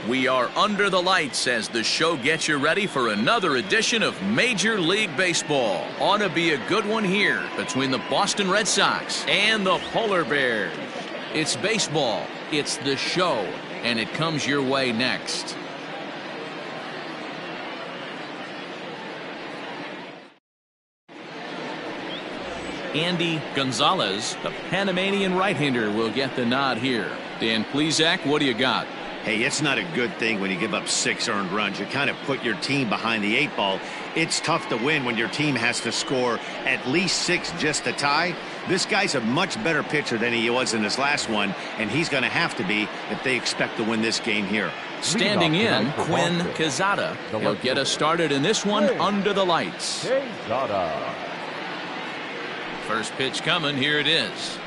We are under the lights as the show gets you ready for another edition of Major League Baseball. Ought to be a good one here between the Boston Red Sox and the Polar Bears. It's baseball, it's the show, and it comes your way next. Andy Gonzalez, the Panamanian right-hander, will get the nod here. Dan Plesac, what do you got? Hey, it's not a good thing when you give up 6 earned runs. You kind of put your team behind the 8 ball. It's tough to win when your team has to score at least 6 just to tie. This guy's a much better pitcher than he was in his last one, and he's going to have to be if they expect to win this game here. Standing in, Quinn Quezada. He'll get us started in this one under the lights. First pitch coming, here it is.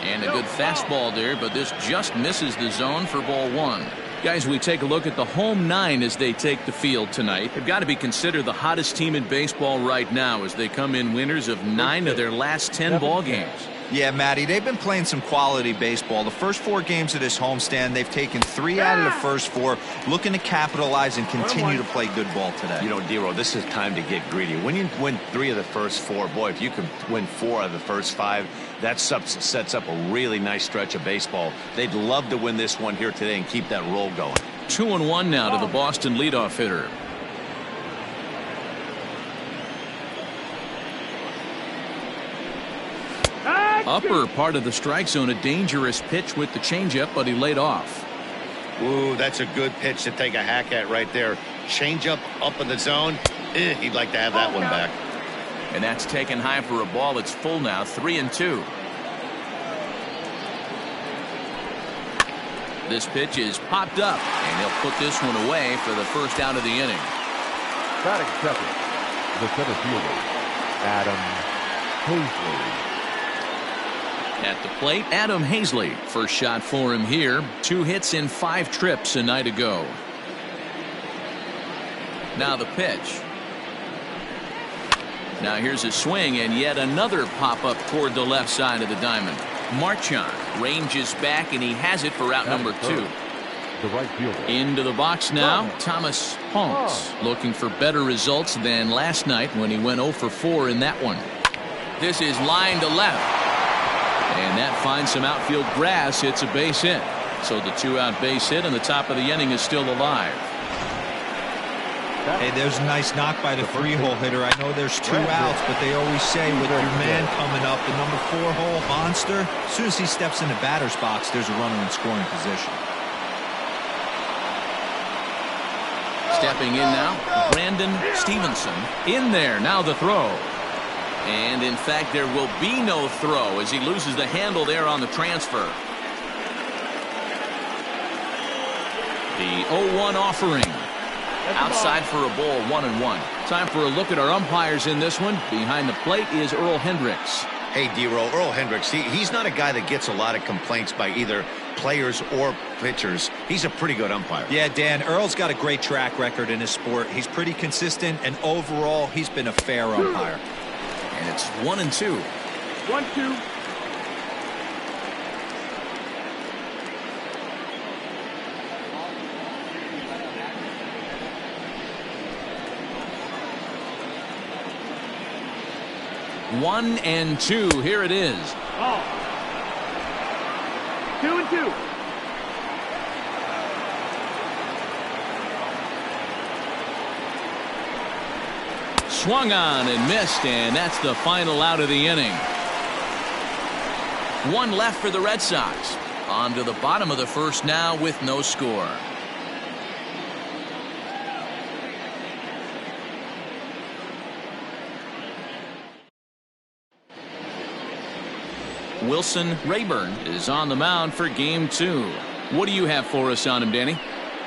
And a good fastball there, but this just misses the zone for ball 1. Guys, we take a look at the home 9 as they take the field tonight. They've got to be considered the hottest team in baseball right now as they come in winners of 9 of their last 10 ball games. Yeah, Matty, they've been playing some quality baseball. The first 4 games of this homestand, they've taken 3 out of the first 4, looking to capitalize and continue to play good ball today. You know, Dero, this is time to get greedy. When you win 3 of the first 4, boy, if you can win 4 out of the first 5, that sets up a really nice stretch of baseball. They'd love to win this one here today and keep that roll going. 2-1 now to the Boston leadoff hitter. Upper part of the strike zone, a dangerous pitch with the changeup, but he laid off. Ooh, that's a good pitch to take a hack at right there. Changeup up in the zone. He'd like to have that one back. And that's taken high for a ball. It's full now, 3-2. This pitch is popped up, and he'll put this one away for the first out of the inning. Batting second, the center fielder, Adam Hazley. At the plate, Adam Hazley. First shot for him here. 2 hits in 5 trips a night ago. Now the pitch. Now here's a swing and yet another pop-up toward the left side of the diamond. Marchand ranges back and he has it for out number 2. The right fielder. Into the box now, Thomas Honks, looking for better results than last night when he went 0 for 4 in that one. This is line to left. And that finds some outfield grass. It's a base hit. So the 2-out base hit and the top of the inning is still alive. Hey, there's a nice knock by the 3-hole hitter. I know there's 2 outs, but they always say with your man coming up, the number 4-hole monster, as soon as he steps in the batter's box, there's a runner in scoring position. Stepping in now, Brandon Stevenson. In there, now the throw. And in fact, there will be no throw as he loses the handle there on the transfer. The 0-1 offering. Outside for a ball, 1-1. Time for a look at our umpires in this one. Behind the plate is Earl Hendricks. Hey, Dero, Earl Hendricks, he's not a guy that gets a lot of complaints by either players or pitchers. He's a pretty good umpire. Yeah, Dan, Earl's got a great track record in his sport. He's pretty consistent, and overall, he's been a fair umpire. And it's 1-2. 1-2. One and 2. Here it is. Oh. 2-2. Swung on and missed, and that's the final out of the inning. 1 left for the Red Sox. On to the bottom of the first now with no score. Wilson Rayburn is on the mound for game 2. What do you have for us on him, Danny?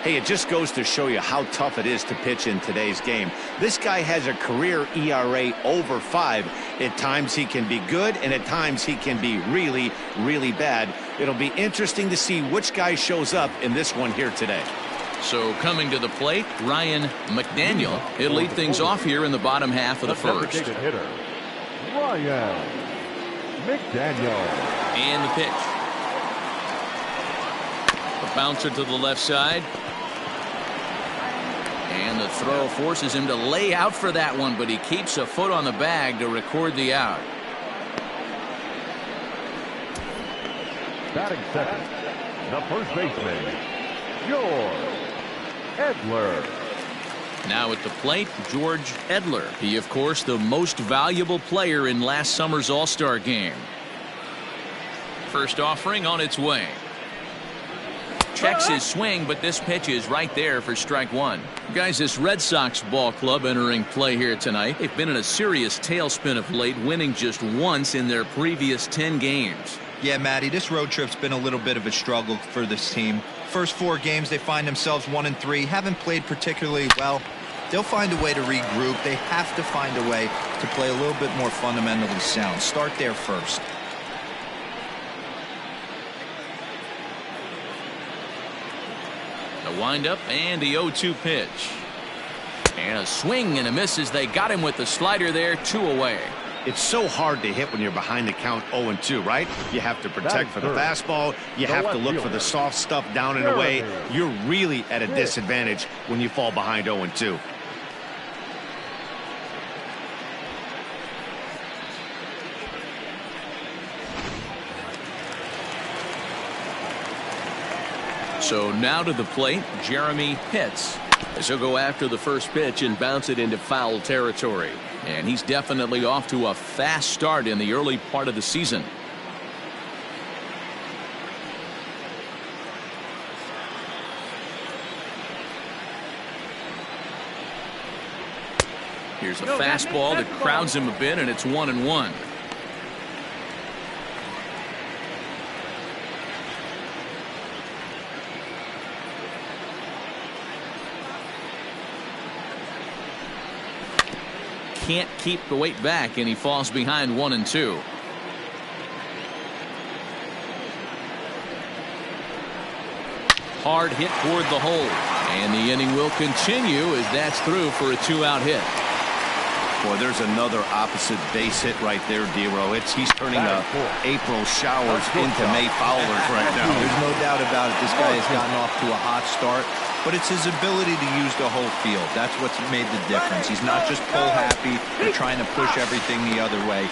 Hey, it just goes to show you how tough it is to pitch in today's game. This guy has a career ERA over 5. At times he can be good, and at times he can be really, really bad. It'll be interesting to see which guy shows up in this one here today. So coming to the plate, Ryan McDaniel. He'll lead things off here in the bottom half of the first. Hitter, Ryan McDaniel. And the pitch. The Bouncer to the left side. And the throw forces him to lay out for that one, but he keeps a foot on the bag to record the out. Batting second, the first baseman, George Edler. Now at the plate, George Edler. He, of course, the most valuable player in last summer's All-Star game. First offering on its way. Checks his swing, but this pitch is right there for strike one. Guys, this Red Sox ball club entering play here tonight. They've been in a serious tailspin of late, winning just once in their previous 10 games. Yeah, Matty, this road trip's been a little bit of a struggle for this team. First 4 games, they find themselves 1-3, haven't played particularly well. They'll find a way to regroup. They have to find a way to play a little bit more fundamentally sound. Start there first. A windup and the 0-2 pitch. And a swing and a miss as they got him with the slider there, 2 away. It's so hard to hit when you're behind the count 0-2, right? You have to protect for the fastball. You have to look for the soft stuff down and away. You're really at a disadvantage when you fall behind 0-2. So now to the plate, Jeremy Pitts. As he'll go after the first pitch and bounce it into foul territory. And he's definitely off to a fast start in the early part of the season. Here's a fastball that crowds him a bit, and it's 1-1. Can't keep the weight back, and he falls behind 1-2. Hard hit toward the hole, and the inning will continue as that's through for a 2-out hit. Boy, there's another opposite base hit right there, Dero. He's turning April showers into May foulers right now. There's no doubt about it. This guy has gotten off to a hot start, but it's his ability to use the whole field. That's what's made the difference. He's not just pull happy or trying to push everything the other way.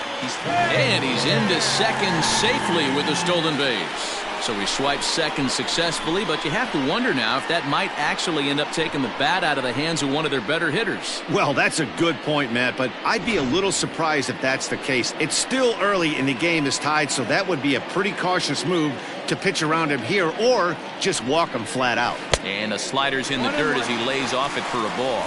And he's into second safely with a stolen base. So he swipes second successfully, but you have to wonder now if that might actually end up taking the bat out of the hands of one of their better hitters. Well, that's a good point, Matt, but I'd be a little surprised if that's the case. It's still early and the game is tied, so that would be a pretty cautious move to pitch around him here or just walk him flat out. And a slider's in the dirt as he lays off it for a ball.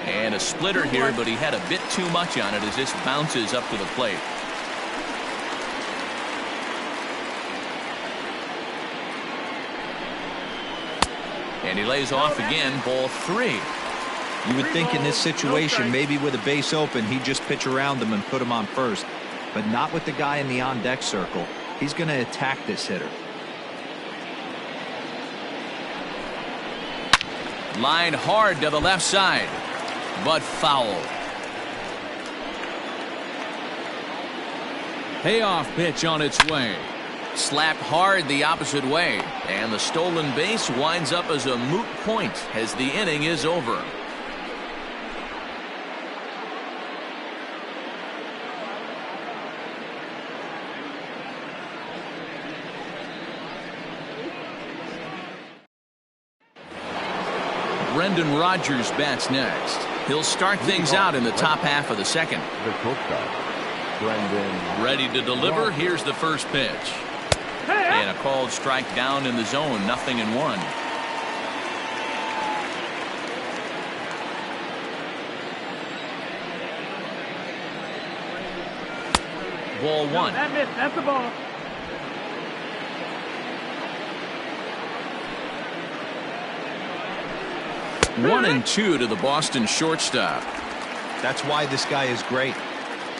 And a splitter here, but he had a bit too much on it as this bounces up to the plate. And he lays off again, ball 3. You would think in this situation, maybe with a base open, he'd just pitch around them and put him on first. But not with the guy in the on-deck circle. He's going to attack this hitter. Line hard to the left side, but foul. Payoff pitch on its way. Slapped hard the opposite way, and the stolen base winds up as a moot point as the inning is over. Brendan Rodgers bats next. He'll start things out in the top half of the second. The shortstop, Brendan. Ready to deliver. Here's the first pitch. And a called strike down in the zone. 0-1. Ball 1. That missed. That's the ball. One and 2 to the Boston shortstop. That's why this guy is great.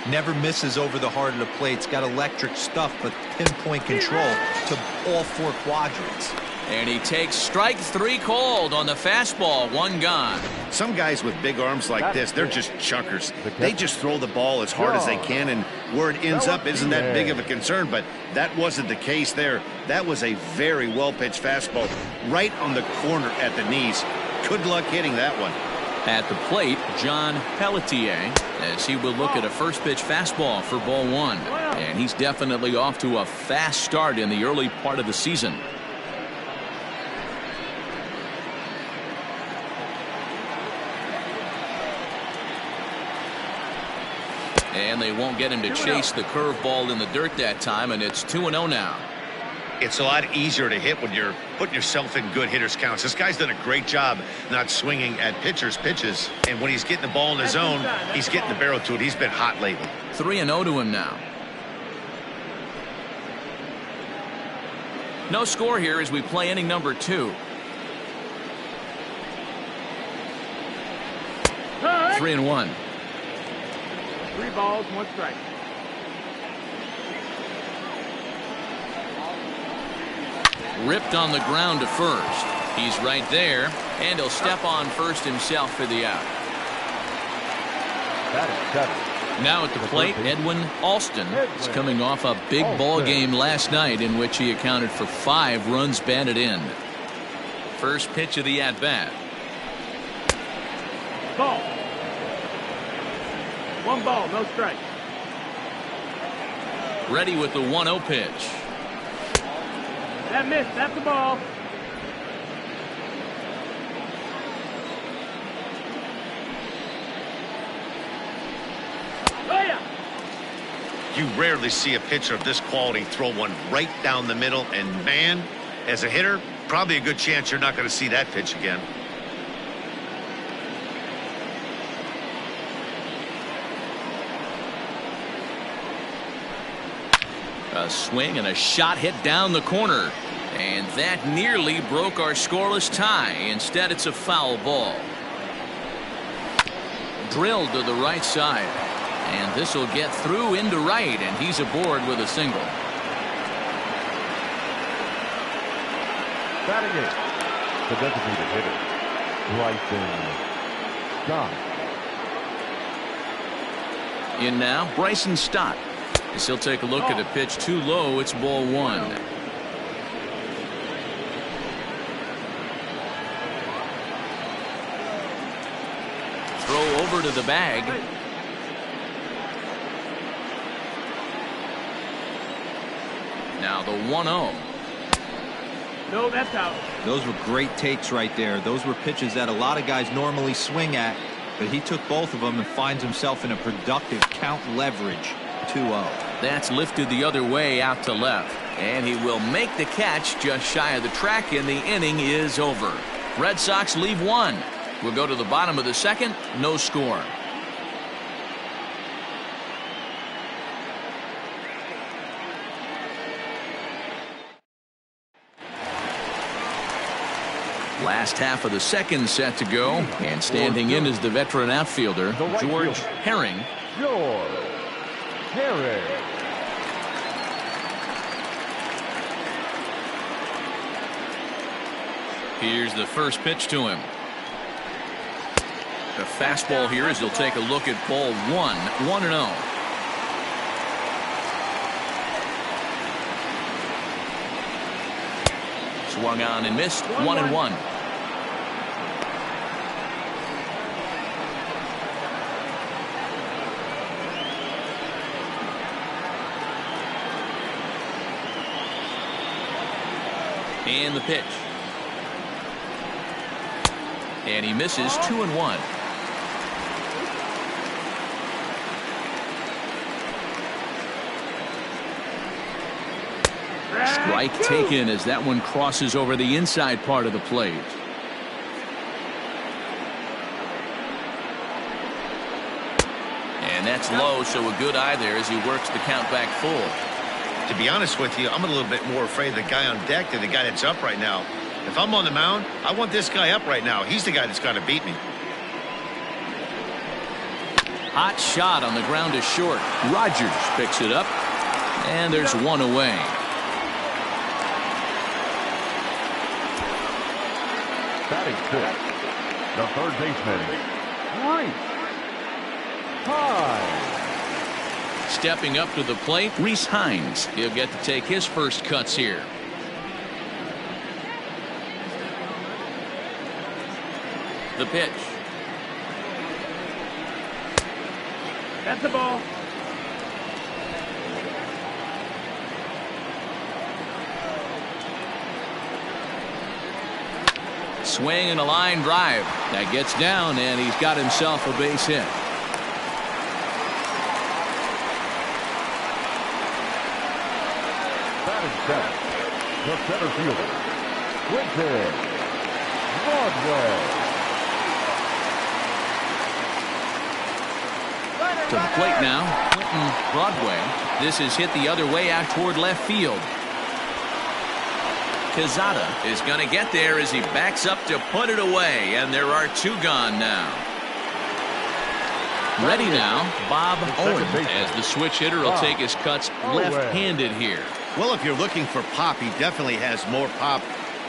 Never misses over the heart of the plate. He's got electric stuff, but pinpoint control to all 4 quadrants. And he takes strike 3 called on the fastball. 1 gone. Some guys with big arms like this, they're just chuckers. They just throw the ball as hard as they can, and where it ends up isn't that big of a concern, but that wasn't the case there. That was a very well-pitched fastball right on the corner at the knees. Good luck hitting that one. At the plate, John Pelletier, as he will look at a first pitch fastball for ball 1. And he's definitely off to a fast start in the early part of the season. And they won't get him to chase the curveball in the dirt that time, and it's 2-0 now. It's a lot easier to hit when you're putting yourself in good hitters' counts. This guy's done a great job not swinging at pitchers' pitches, and when he's getting the ball in his zone, he's getting the barrel to it. He's been hot lately. 3-0 to him now. No score here as we play inning number 2. 3-1. 3 balls, 1 strike. Ripped on the ground to first. He's right there, and he'll step on first himself for the out. That is 7. Now at the plate, Edwin Alston is coming off a big ball game last night in which he accounted for 5 runs batted in. First pitch of the at-bat. Ball. 1 ball, no strike. Ready with the 1-0 pitch. That missed. That's the ball. Oh, yeah. You rarely see a pitcher of this quality throw one right down the middle, and man, as a hitter, probably a good chance you're not going to see that pitch again. A swing and a shot hit down the corner. And that nearly broke our scoreless tie. Instead, it's a foul ball. Drilled to the right side. And this will get through into right, and he's aboard with a single. Batting it, the designated hitter, Bryson Stott. In now, Bryson Stott. As he'll take a look at a pitch too low. It's ball 1. Throw over to the bag. Now the 1-0. No, that's out. Those were great takes right there. Those were pitches that a lot of guys normally swing at, but he took both of them and finds himself in a productive count leverage. 2-0. That's lifted the other way out to left, and he will make the catch just shy of the track, and the inning is over. Red Sox leave 1. We'll go to the bottom of the 2nd. No score. Last half of the 2nd set to go, and standing in is the veteran outfielder George Herring. George Herring. Here's the first pitch to him. The fastball here as he'll take a look at ball 1. 1-0. Swung on and missed. 1-1. And the pitch. And he misses. 2-1. Strike taken as that one crosses over the inside part of the plate. And that's low, so a good eye there as he works the count back full. To be honest with you, I'm a little bit more afraid of the guy on deck than the guy that's up right now. If I'm on the mound, I want this guy up right now. He's the guy that's got to beat me. Hot shot on the ground is short. Rogers picks it up, and there's one away. Batting fifth, the third baseman, Hines. Stepping up to the plate, Rhys Hines. He'll get to take his first cuts here. The pitch. That's the ball. Swing and a line drive. That gets down, and he's got himself a base hit. Batting seventh, the center fielder, Quentin Broadway. To the plate now, Quentin Broadway. This is hit the other way out toward left field. Quezada is going to get there as he backs up to put it away, and there are two gone now. Ready now, Bob Owen, as the switch hitter will take his cuts left-handed here. Well, if you're looking for pop, he definitely has more pop,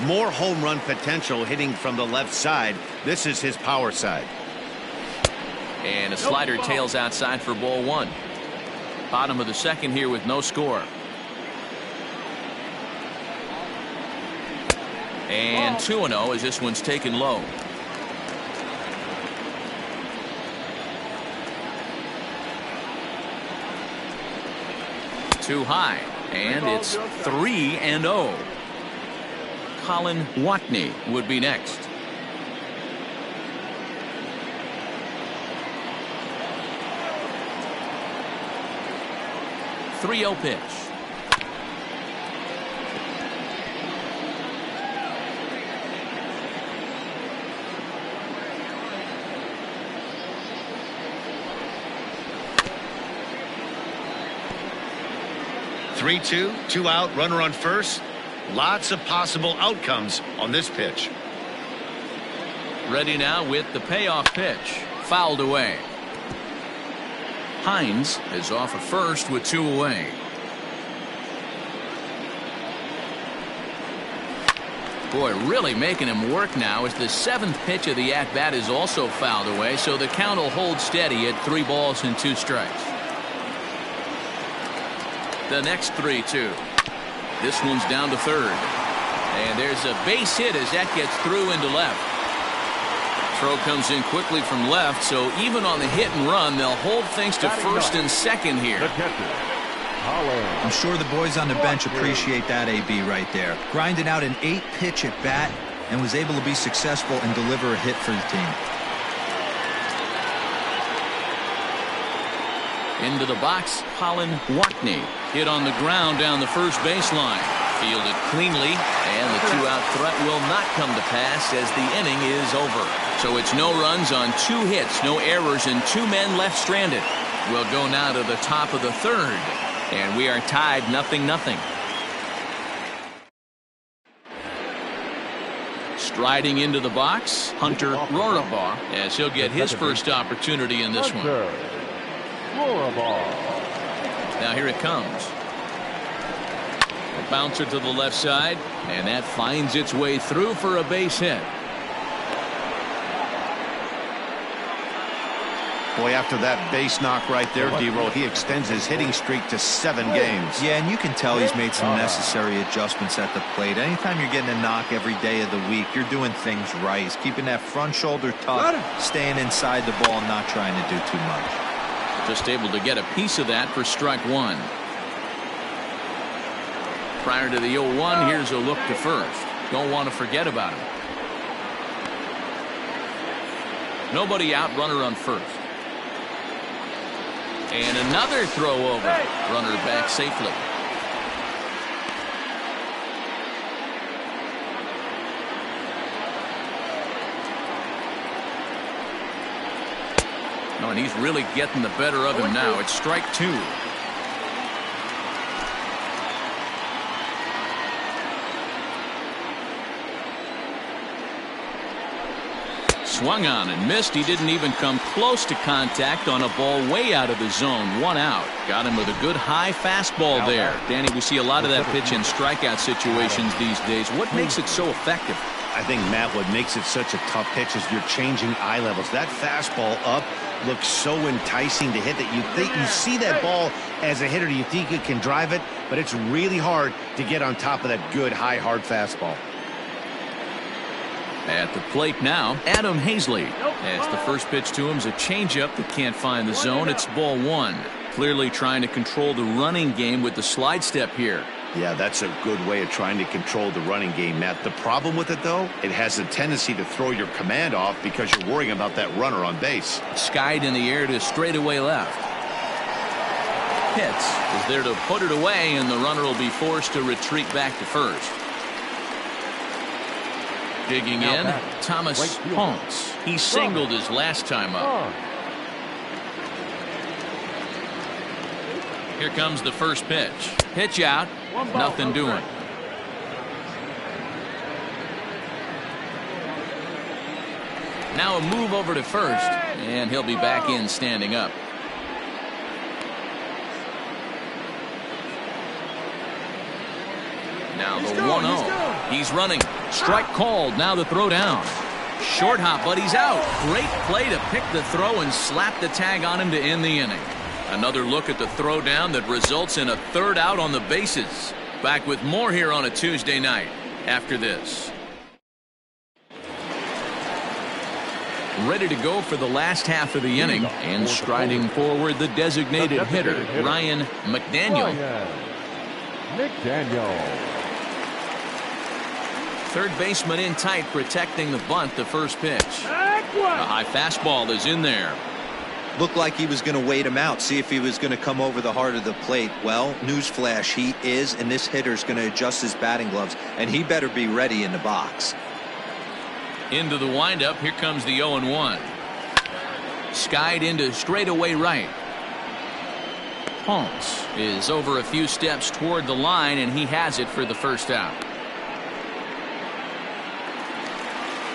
more home run potential hitting from the left side. This is his power side. And a slider tails outside for ball one. Bottom of the second here with no score. And 2-0 as this one's taken low. Too high. And it's 3-0. Colin Watney would be next. .30 pitch. Three-two, two out, runner on first. Lots of possible outcomes on this pitch. Ready now with the payoff pitch. Fouled away. Hines is off at first with two away. Boy, really making him work now as the seventh pitch of the at-bat is also fouled away, so the count will hold steady at 3 balls and 2 strikes. The next 3-2. This one's down to third. And there's a base hit as that gets through into left. Throw comes in quickly from left, so even on the hit and run, they'll hold things to first and second here. I'm sure the boys on the bench appreciate that, AB, right there. Grinding out an 8-pitch at bat and was able to be successful and deliver a hit for the team. Into the box, Colin Watney. Hit on the ground down the first baseline. Fielded cleanly, and the 2-out threat will not come to pass as the inning is over. So it's no runs on 2 hits, no errors, and 2 men left stranded. We'll go now to the top of the third, and we are tied 0-0. Striding into the box, Hunter Rorabaugh, as he'll get his first opportunity in this one. Now here it comes. A bouncer to the left side, and that finds its way through for a base hit. Boy, after that base knock right there, D-Roll, he extends his hitting streak to 7 games. Yeah, and you can tell he's made some necessary adjustments at the plate. Anytime you're getting a knock every day of the week, you're doing things right. He's keeping that front shoulder tough, staying inside the ball, not trying to do too much. Just able to get a piece of that for strike one. Prior to the 0-1, here's a look to first. Don't want to forget about him. Nobody out, runner on first. And another throw over. Runner back safely. Oh, and he's really getting the better of him now. It's strike 2. Swung on and missed. He didn't even come close to contact on a ball way out of the zone. 1 out. Got him with a good high fastball there. Danny, we see a lot of that pitch in strikeout situations these days. What makes it so effective? I think, Matt, what makes it such a tough pitch is you're changing eye levels. That fastball up looks so enticing to hit that you see that ball as a hitter, you think you can drive it, but it's really hard to get on top of that good, high, hard fastball. At the plate now, Adam Hazley. As the first pitch to him is a changeup that can't find the zone. It's ball one. Clearly trying to control the running game with the slide step here. Yeah, that's a good way of trying to control the running game, Matt. The problem with it, though, it has a tendency to throw your command off because you're worrying about that runner on base. Skied in the air to straightaway left. Pitts is there to put it away, and the runner will be forced to retreat back to first. Digging in, Thomas Ponce. He singled his last time up. Here comes the first pitch. Pitch out. Nothing doing. Now a move over to first, and he'll be back in standing up. Now the 1-0. He's running. Strike called. Now the throw down. Short hop, but he's out. Great play to pick the throw and slap the tag on him to end the inning. Another look at the throw down that results in a third out on the bases. Back with more here on a Tuesday night after this. Ready to go for the last half of the inning, and striding forward the designated hitter, Ryan McDaniel. Third baseman in tight, protecting the bunt. The first pitch. A high fastball is in there. Looked like he was going to wait him out, see if he was going to come over the heart of the plate. Well, newsflash, he is, and this hitter's going to adjust his batting gloves, and he better be ready in the box. Into the windup. Here comes the 0-1. Skied into straightaway right. Ponce is over a few steps toward the line, and he has it for the first out.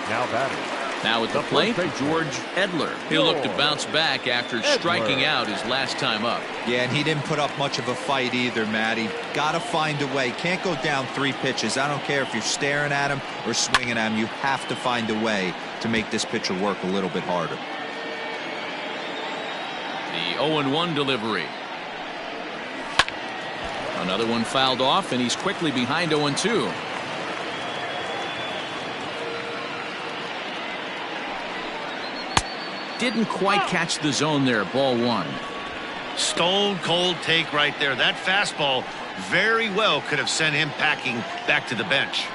Now batting. Now at the plate, George Edler. He'll look to bounce back after striking out his last time up. Yeah, and he didn't put up much of a fight either, Matty. Got to find a way. Can't go down 3 pitches. I don't care if you're staring at him or swinging at him. You have to find a way to make this pitcher work a little bit harder. The 0-1 delivery. Another one fouled off, and he's quickly behind 0-2. Didn't quite catch the zone there. Ball one. Stone cold take right there. That fastball very well could have sent him packing back to the bench.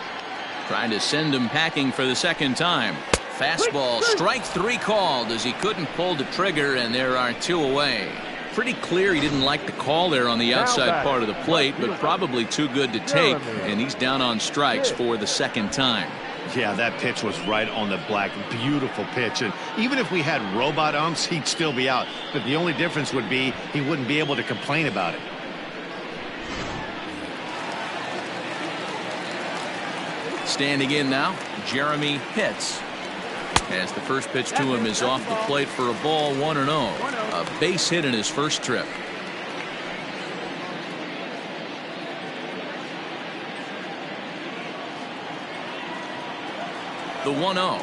Trying to send him packing for the second time. Fastball, strike 3 called as he couldn't pull the trigger, and there are 2 away. Pretty clear he didn't like the call there on the outside part of the plate, but probably too good to take, and he's down on strikes for the second time. Yeah, that pitch was right on the black. Beautiful pitch. And even if we had robot umps, he'd still be out. But the only difference would be he wouldn't be able to complain about it. Standing in now, Jeremy Pitts. As the first pitch to him is off the plate for a ball, 1-0. A base hit in his first trip. The 1-0.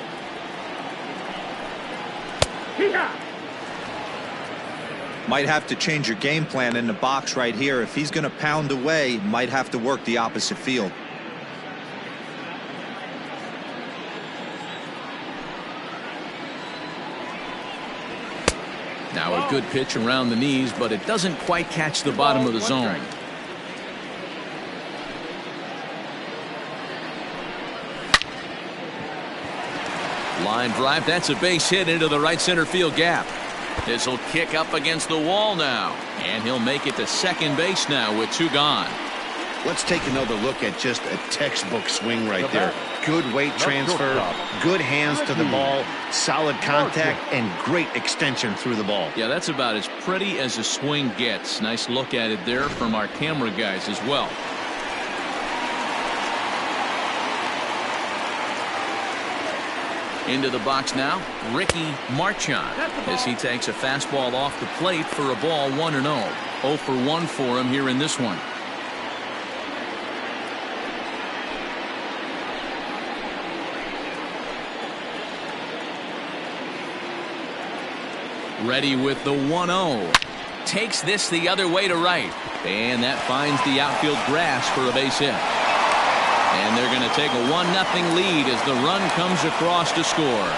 Might have to change your game plan in the box right here. If he's going to pound away, might have to work the opposite field. Now a good pitch around the knees, but it doesn't quite catch the bottom of the zone. Line drive. That's a base hit into the right center field gap. This will kick up against the wall now, and he'll make it to second base now with 2 gone. Let's take another look at just a textbook swing right there. Good weight transfer, good hands to the ball, solid contact, and great extension through the ball. Yeah, that's about as pretty as a swing gets. Nice look at it there from our camera guys as well. Into the box now, Ricky Marchand, as he takes a fastball off the plate for a ball, 1-0. 0 for 1 for him here in this one. Ready with the 1-0. Takes this the other way to right. And that finds the outfield grass for a base hit. And they're going to take a 1-0 lead as the run comes across to score.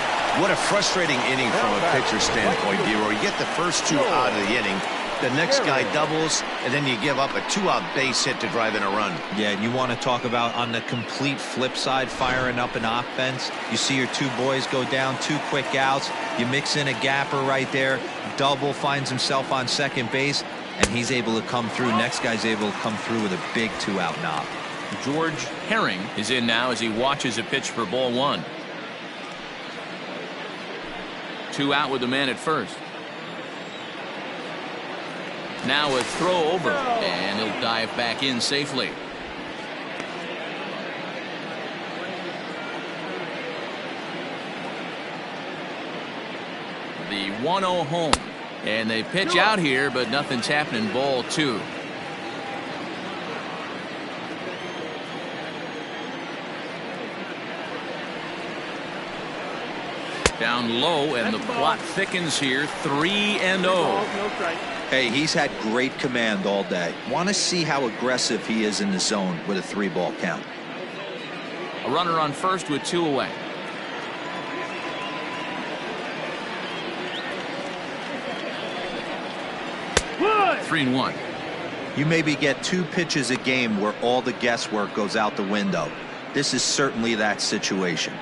What a frustrating inning from a pitcher's standpoint, Dero. You get the first 2 out of the inning. The next guy doubles, and then you give up a 2-out base hit to drive in a run. Yeah, and you want to talk about on the complete flip side, firing up an offense. You see your 2 boys go down, 2 quick outs. You mix in a gapper right there. Double, finds himself on second base, and he's able to come through. Next guy's able to come through with a big 2-out knob. George Herring is in now as he watches a pitch for ball 1. 2 out with the man at first. Now a throw over, and he'll dive back in safely. The 1-0 home, and they pitch out here, but nothing's happening. Ball 2. Down low, and the plot thickens here. 3-0. Hey, he's had great command all day. Want to see how aggressive he is in the zone with a 3-ball count. A runner on first with 2 away. What? 3-1. You maybe get 2 pitches a game where all the guesswork goes out the window. This is certainly that situation.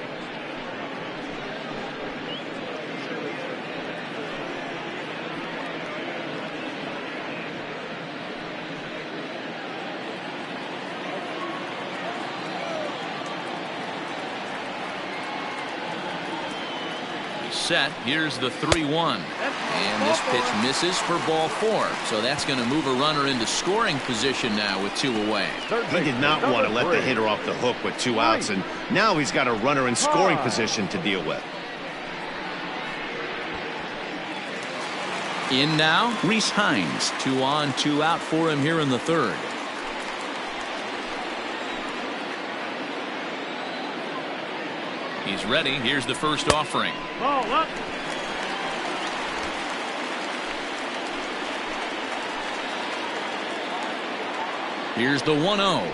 Set. Here's the 3-1, and this pitch misses for ball 4, so that's going to move a runner into scoring position now with 2 away. He did not want to let the hitter off the hook with 2 outs, and now he's got a runner in scoring position to deal with. In now, Reese Hines. 2 on, 2 out for him here in the 3rd. He's ready. Here's the first offering. Ball up. Here's the 1-0.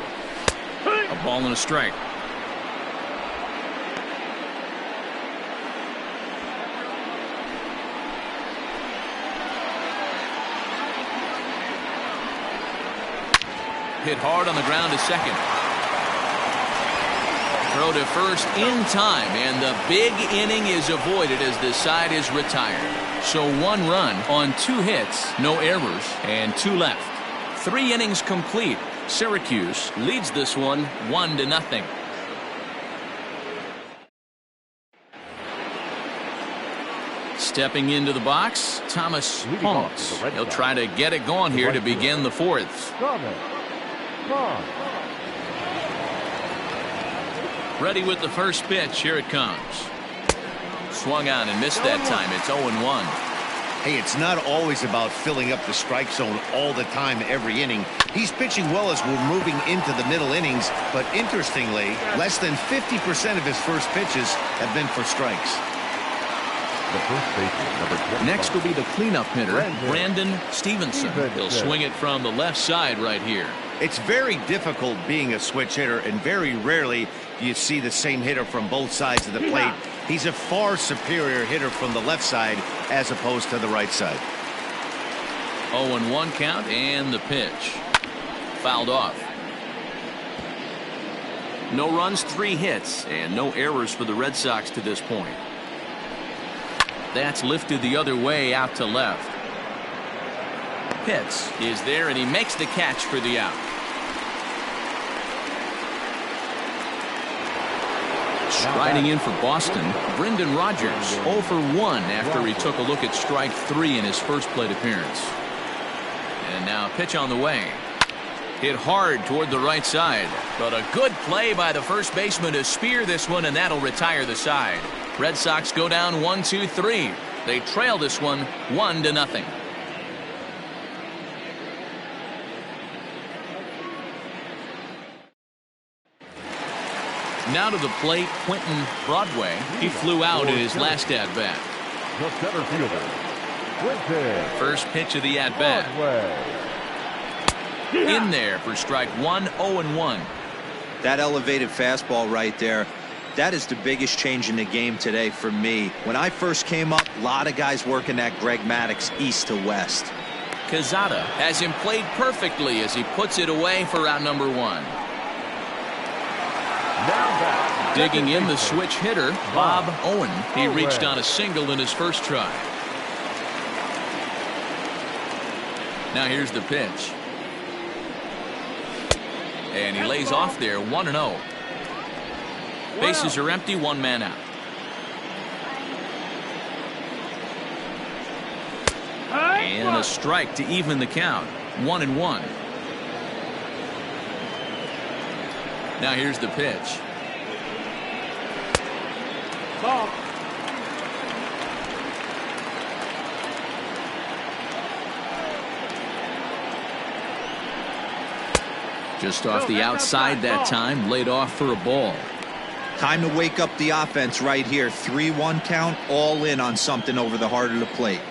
A ball and a strike. Hit hard on the ground to second. Throw to first in time, and the big inning is avoided as the side is retired. So 1 run on 2 hits, no errors, and 2 left. 3 innings complete. Syracuse leads this one 1-0. Stepping into the box, Thomas Holmes. He'll try to get it going here to begin the 4th. Ready with the first pitch. Here it comes. Swung on and missed that time. It's 0-1. Hey, it's not always about filling up the strike zone all the time every inning. He's pitching well as we're moving into the middle innings, but interestingly, less than 50% of his first pitches have been for strikes. The first baseman, number 25. Next will be the cleanup hitter, Brandon Stevenson. He'll swing it from the left side right here. It's very difficult being a switch hitter, and very rarely you see the same hitter from both sides of the plate. He's a far superior hitter from the left side as opposed to the right side. 0-1 count, and the pitch. Fouled off. No runs, 3 hits, and no errors for the Red Sox to this point. That's lifted the other way out to left. Pitts is there, and he makes the catch for the out. Striding in for Boston, Brendan Rodgers, 0 for 1 after he took a look at strike 3 in his first plate appearance. And now a pitch on the way. Hit hard toward the right side, but a good play by the first baseman to spear this one, and that'll retire the side. Red Sox go down 1-2-3. They trail this one 1-0. Now to the plate, Quentin Broadway. He flew out in his last at-bat. The center fielder, First pitch of the at-bat. In there for strike one, 0-1. That elevated fastball right there, that is the biggest change in the game today for me. When I first came up, a lot of guys working that Greg Maddux east to west. Quezada has him played perfectly as he puts it away for out number one. Digging in the switch hitter, Bob Owen. He reached on a single in his first try. Now here's the pitch. And he lays off there, 1-0. Bases are empty, one man out. And a strike to even the count, 1-1. Now here's the pitch. Ball. Just off the outside that time, laid off for a ball. Time to wake up the offense right here. 3-1 count, all in on something over the heart of the plate.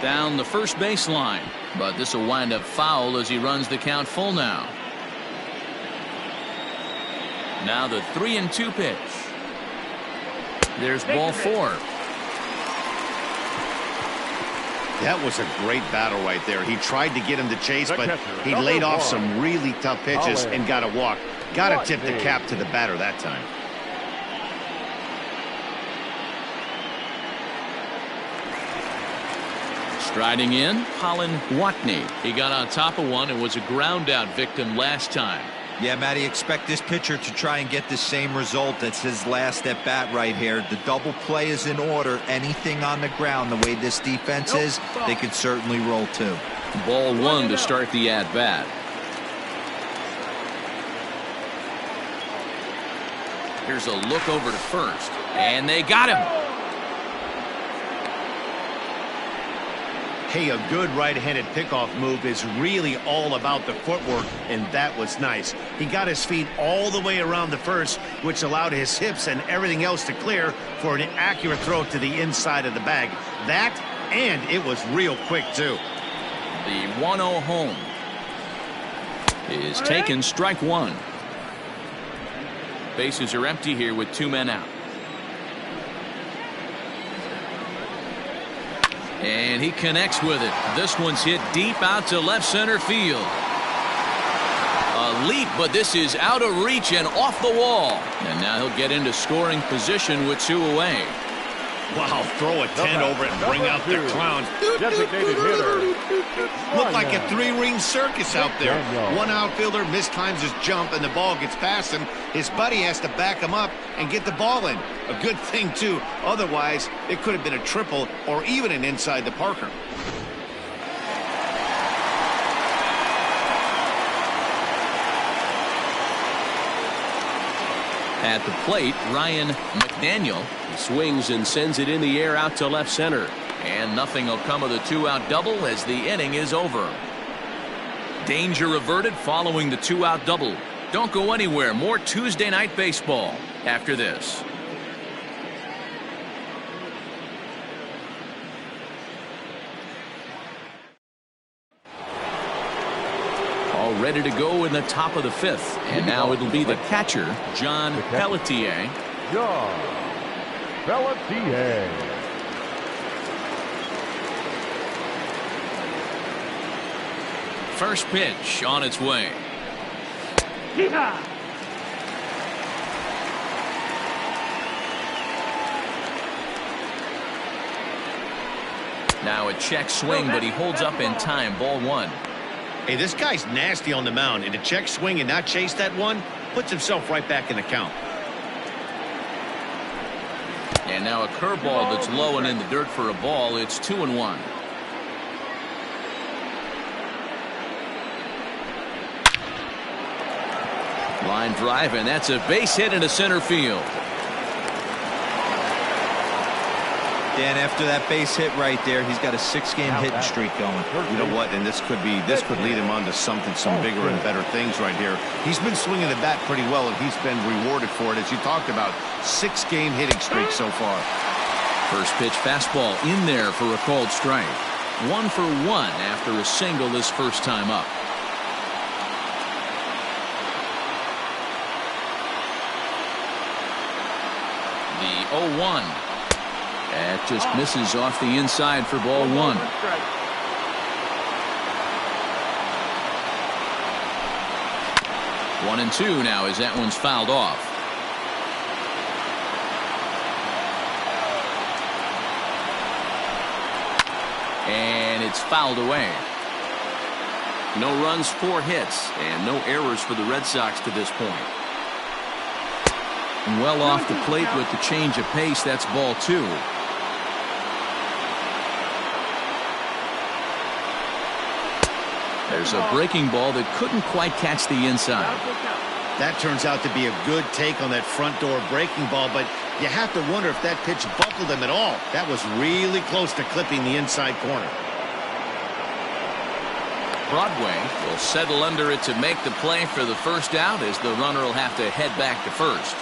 Down the first baseline, but this will wind up foul as he runs the count full now. Now the 3-2 pitch. There's ball four. That was a great battle right there. He tried to get him to chase, but he laid off some really tough pitches and got a walk. Got to tip the cap to the batter that time. Striding in, Colin Watney. He got on top of one and was a ground out victim last time. Yeah, Matty, expect this pitcher to try and get the same result. That's his last at bat right here. The double play is in order. Anything on the ground, the way this defense is, they could certainly roll too. Ball one to start the at bat. Here's a look over to first, and they got him. Hey, a good right-handed pickoff move is really all about the footwork, and that was nice. He got his feet all the way around the first, which allowed his hips and everything else to clear for an accurate throw to the inside of the bag. That, and it was real quick, too. The 1-0 home is taken, strike one. Bases are empty here with two men out. And he connects with it. This one's hit deep out to left center field. A leap, but this is out of reach and off the wall. And now he'll get into scoring position with two away. Wow, throw a 10 over it and bring out the clowns. Designated hitter. Looked like a three-ring circus out there. One outfielder mistimes his jump and the ball gets past him. His buddy has to back him up and get the ball in. A good thing, too. Otherwise, it could have been a triple or even an inside the Parker. At the plate, Ryan McDaniel. He swings and sends it in the air out to left center. And nothing will come of the two-out double as the inning is over. Danger averted following the two-out double. Don't go anywhere. More Tuesday Night Baseball after this. All ready to go in the top of the fifth. And now it'll be the catcher, John Pelletier. John Pelletier. First pitch on its way. Now a check swing, but he holds up in time. Ball one. Hey, this guy's nasty on the mound, and to check swing and not chase that one puts himself right back in the count. And now a curveball that's low and in the dirt for a ball. It's 2-1. Line drive, and that's a base hit into center field. Dan, after that base hit right there, he's got a 6-game hitting streak going. You know what? And this could lead him on to some bigger and better things right here. He's been swinging the bat pretty well, and he's been rewarded for it, as you talked about. 6-game hitting streak so far. First pitch fastball in there for a called strike. 1 for 1 after a single this first time up. The 0-1. That just misses off the inside for ball 1. 1-2 now as that one's fouled off. And it's fouled away. No runs, 4 hits, and no errors for the Red Sox to this point. Well off the plate with the change of pace. That's ball 2. There's a breaking ball that couldn't quite catch the inside. That turns out to be a good take on that front door breaking ball, but you have to wonder if that pitch buckled him at all. That was really close to clipping the inside corner. Broadway will settle under it to make the play for the first out, as the runner will have to head back to first.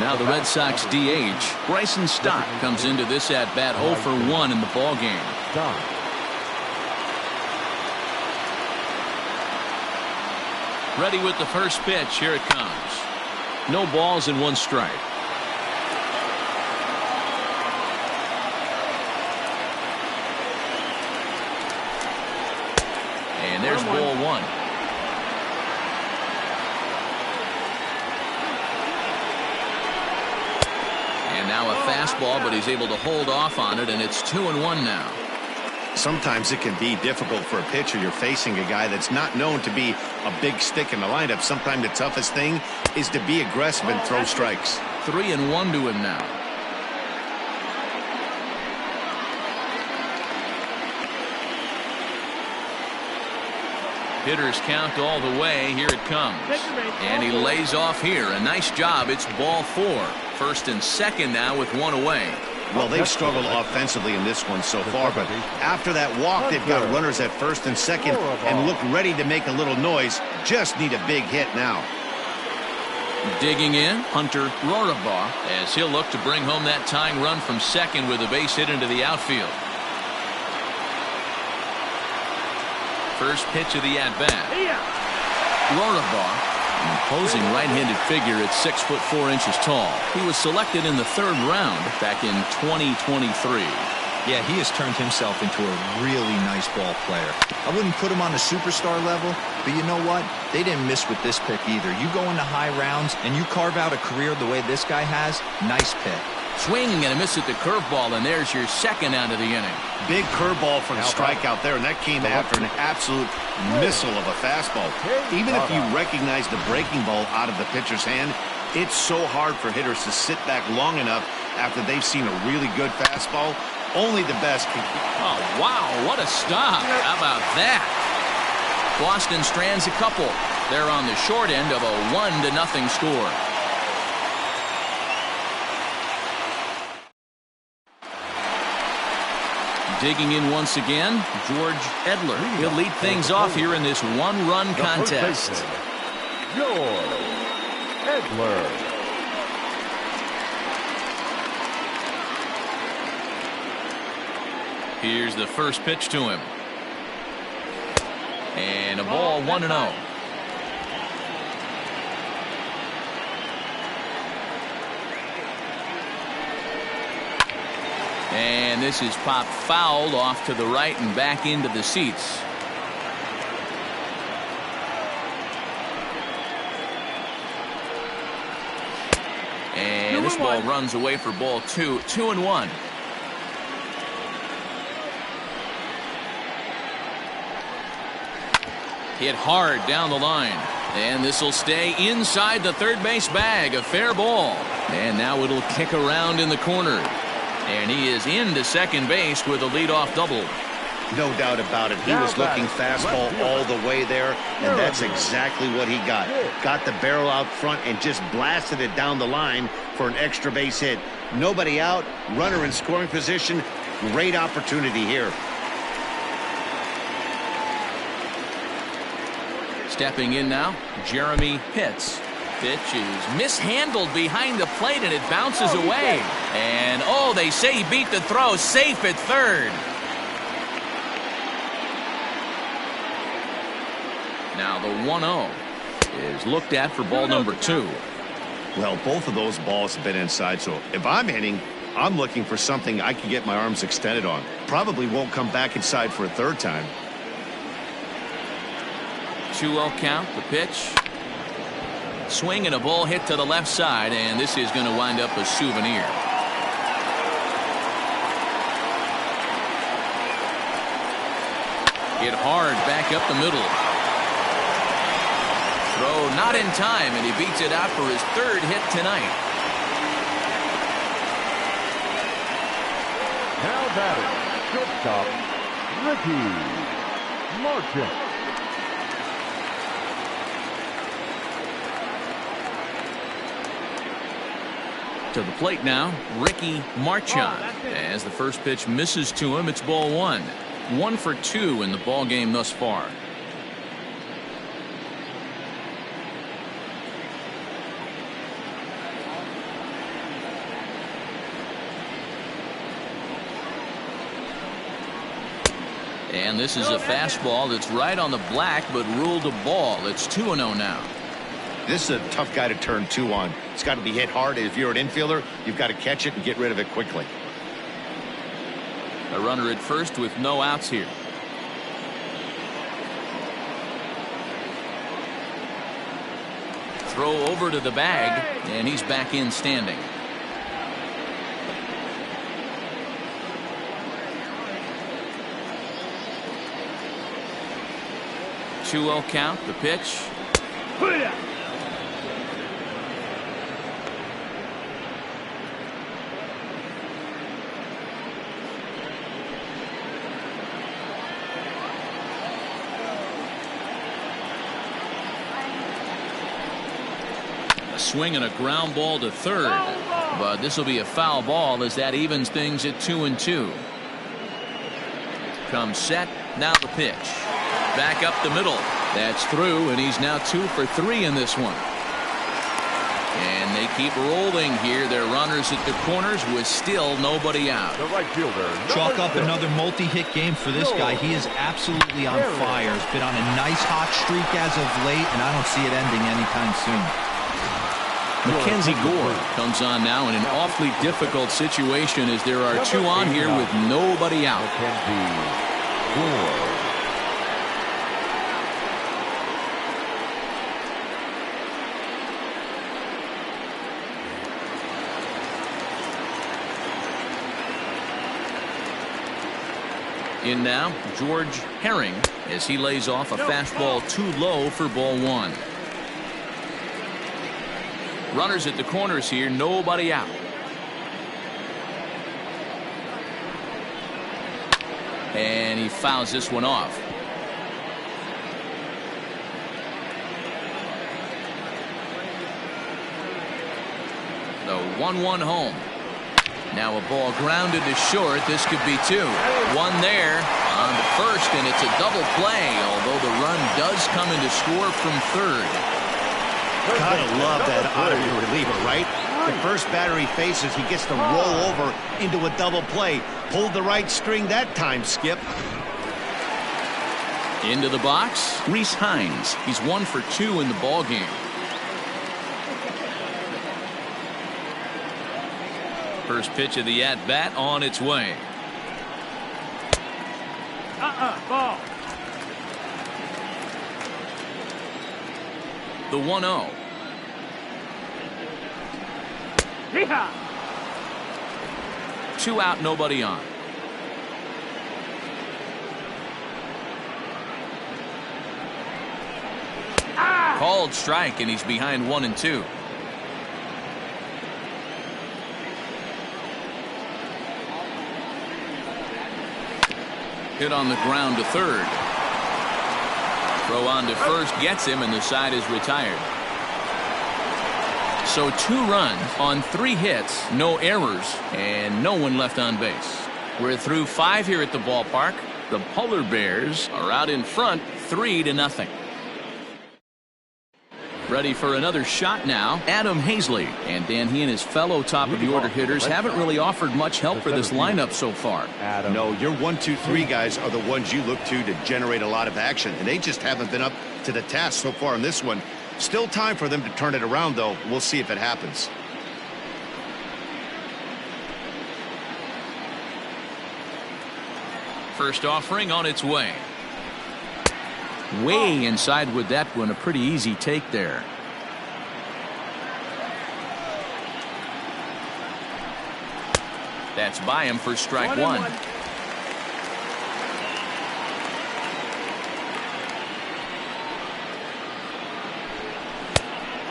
Now the Red Sox DH, Bryson Stott, comes into this at bat 0 for 1 in the ball game. Ready with the first pitch. Here it comes. No balls and 1 strike. And there's ball 1. And now a fastball, but he's able to hold off on it, and it's 2-1 now. Sometimes it can be difficult for a pitcher. You're facing a guy that's not known to be a big stick in the lineup. Sometimes the toughest thing is to be aggressive and throw strikes. 3-1 to him now. Hitters count all the way. Here it comes. And he lays off here. A nice job. It's ball 4. First and second now with 1 away. Well, they've struggled offensively in this one so far, but after that walk, they've got runners at first and second and look ready to make a little noise. Just need a big hit now. Digging in, Hunter Rorabaugh, as he'll look to bring home that tying run from second with a base hit into the outfield. First pitch of the at-bat. Rorabaugh, an imposing right-handed figure at 6'4" tall. He was selected in the 3rd round back in 2023. Yeah, he has turned himself into a really nice ball player. I wouldn't put him on a superstar level, but you know what? They didn't miss with this pick either. You go into high rounds and you carve out a career the way this guy has. Nice pick. Swinging and a miss at the curveball, and there's your second out of the inning. Big curveball for the strikeout there, and that came after an absolute missile of a fastball. Even if you recognize the breaking ball out of the pitcher's hand, it's so hard for hitters to sit back long enough after they've seen a really good fastball. Only the best can keep. Oh, wow, what a stop. How about that? Boston strands a couple. They're on the short end of a 1-0 score. Digging in once again, George Edler. He'll lead things off here in this 1-run contest. George Edler. Here's the first pitch to him. And a ball 1-0. And this is popped fouled off to the right and back into the seats. And this ball runs away for ball 2. 2-1. Hit hard down the line. And this will stay inside the third base bag. A fair ball. And now it'll kick around in the corner. And he is into second base with a leadoff double. No doubt about it. He was looking fastball all the way there, and that's exactly what he got. Got the barrel out front and just blasted it down the line for an extra base hit. Nobody out, runner in scoring position. Great opportunity here. Stepping in now, Jeremy Pitts. Pitch is mishandled behind the plate, and it bounces away. And, oh, they say he beat the throw. Safe at third. Now the 1-0 is looked at for ball number 2. Well, both of those balls have been inside, so if I'm hitting, I'm looking for something I can get my arms extended on. Probably won't come back inside for a third time. 2-0 count, the pitch. Swing and a ball hit to the left side, and this is going to wind up a souvenir. Hit hard back up the middle. Throw not in time, and he beats it out for his third hit tonight. Now batting, shortstop, Ricky Marchant. To the plate now, Ricky Marchant. As the first pitch misses to him, it's ball 1. 1 for 2 in the ball game thus far. And this is a fastball that's right on the black, but ruled a ball. It's 2-0 now. This is a tough guy to turn 2 on. It's got to be hit hard. If you're an infielder, you've got to catch it and get rid of it quickly. A runner at first with no outs here. Throw over to the bag, and he's back in standing. Two-0 count, the pitch. A swing and a ground ball to third, but this will be a foul ball as that evens things at 2-2. Comes set, now the pitch. Back up the middle. That's through, and he's now 2 for 3 in this one. And they keep rolling here. They're runners at the corners with still nobody out. The right fielder. Chalk up another multi-hit game for this guy. He is absolutely on fire. He's been on a nice hot streak as of late, and I don't see it ending anytime soon. Mackenzie Gore comes on now in an awfully difficult situation as there are 2 on here with nobody out. Mackenzie Gore. In now, George Herring as he lays off a fastball too low for ball 1. Runners at the corners here, nobody out. And he fouls this one off. The 1-1 home. Now a ball grounded to short. This could be 2. 1 there on the first, and it's a double play, although the run does come in to score from third. Gotta love that out of your reliever, right? The first batter he faces, he gets to roll over into a double play. Pulled the right string that time, Skip. Into the box, Rhys Hines. He's 1 for 2 in the ball game. First pitch of the at-bat on its way. Ball. The 1-0. Yeehaw. 2 out, nobody on. Called strike, and he's behind 1-2. Hit on the ground to third. Throw on to first gets him, and the side is retired. So 2 runs on 3 hits, no errors, and no one left on base. We're through 5 here at the ballpark. The Polar Bears are out in front 3-0. Ready for another shot now, Adam Hazley. And Dan, he and his fellow top-of-the-order hitters haven't really offered much help for this lineup so far. No, your 1, 2, 3 guys are the ones you look to generate a lot of action, and they just haven't been up to the task so far in this one. Still time for them to turn it around, though. We'll see if it happens. First offering on its way. Way inside with that one. A pretty easy take there. That's by him for strike one.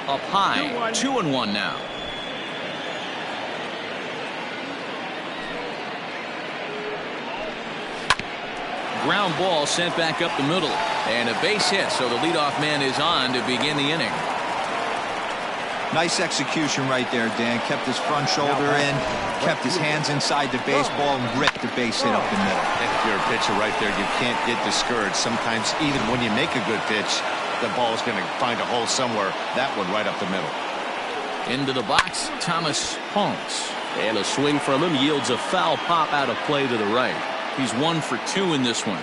Up high, 2-1 now. Ground ball sent back up the middle. And a base hit, so the leadoff man is on to begin the inning. Nice execution right there, Dan. Kept his front shoulder in, kept his hands inside the baseball, and ripped the base hit up the middle. If you're a pitcher right there, you can't get discouraged. Sometimes even when you make a good pitch, the ball is going to find a hole somewhere. That one right up the middle. Into the box, Thomas Honks. And a swing from him yields a foul pop out of play to the right. He's 1 for 2 in this one.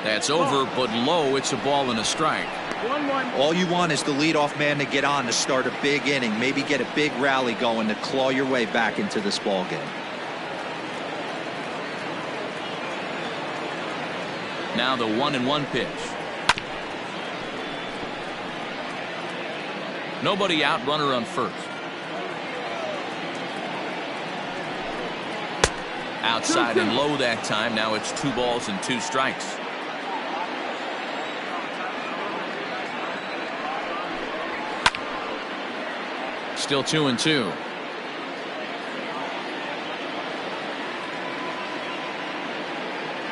That's over, but low. It's a ball and a strike. 1-1. All you want is the leadoff man to get on to start a big inning, maybe get a big rally going to claw your way back into this ball game. Now the 1-1 pitch. Nobody out, runner on first. Outside and low that time. Now it's 2 balls and 2 strikes. Still 2-2.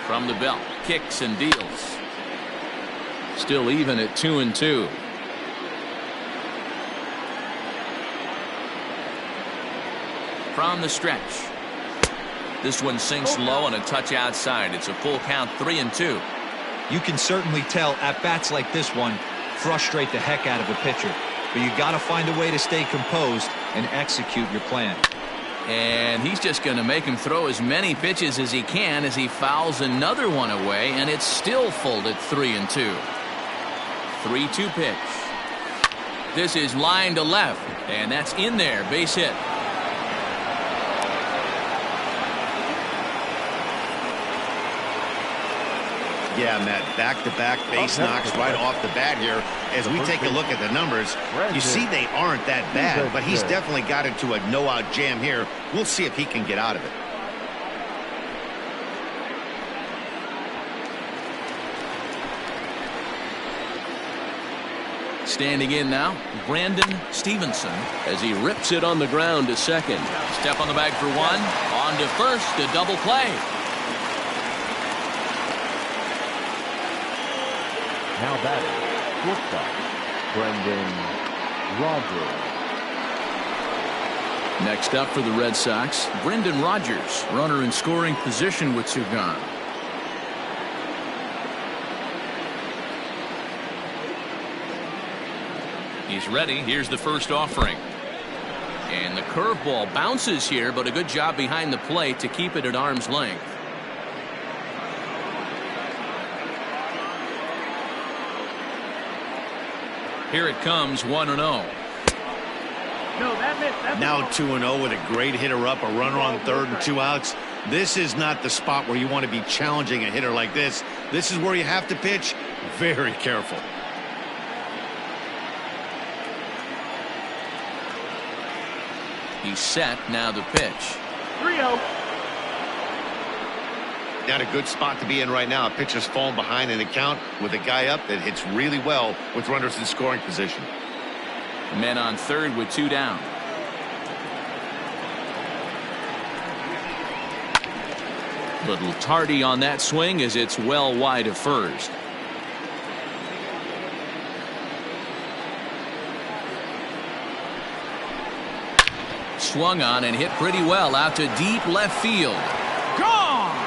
From the belt, kicks and deals. Still even at 2-2. From the stretch. This one sinks low and a touch outside. It's a full count, 3-2. You can certainly tell at bats like this one frustrate the heck out of a pitcher. But you got to find a way to stay composed and execute your plan. And he's just going to make him throw as many pitches as he can as he fouls another one away, and it's still folded 3-2. 3-2 pitch. This is line to left, and that's in there. Base hit. Yeah, Matt, back-to-back base knocks right off the bat here. As we take a look at the numbers, you see they aren't that bad, but he's definitely got into a no-out jam here. We'll see if he can get out of it. Standing in now, Brandon Stevenson, as he rips it on the ground to second. Step on the bag for 1. On to first, a double play. Now batting, shortstop, Brendan Rodgers. Next up for the Red Sox, Brendan Rodgers, runner in scoring position with 2 gone. He's ready. Here's the first offering. And the curveball bounces here, but a good job behind the plate to keep it at arm's length. Here it comes, 1-0. No, that missed. That's Now 2-0 with a great hitter up, a runner on third and 2 outs. This is not the spot where you want to be challenging a hitter like this. This is where you have to pitch very careful. He's set. Now the pitch. 3-0. Not a good spot to be in right now. A pitcher's falling behind in the count with a guy up that hits really well with runners in scoring position. Men on third with 2 down. Little tardy on that swing as it's well wide of first. swung on and hit pretty well out to deep left field. Gone!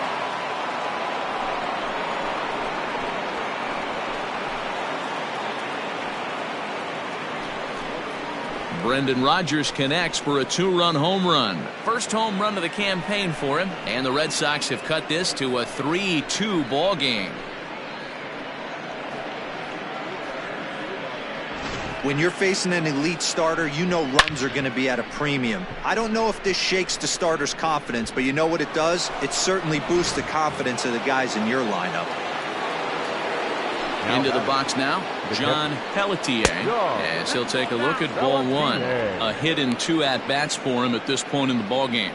Brendan Rodgers connects for a 2-run home run. First home run of the campaign for him, and the Red Sox have cut this to a 3-2 ball game. When you're facing an elite starter, you know runs are going to be at a premium. I don't know if this shakes the starter's confidence, but you know what it does? It certainly boosts the confidence of the guys in your lineup. Into the box now, John Pelletier, as he'll take a look at ball one. A hit and 2 at-bats for him at this point in the ball game.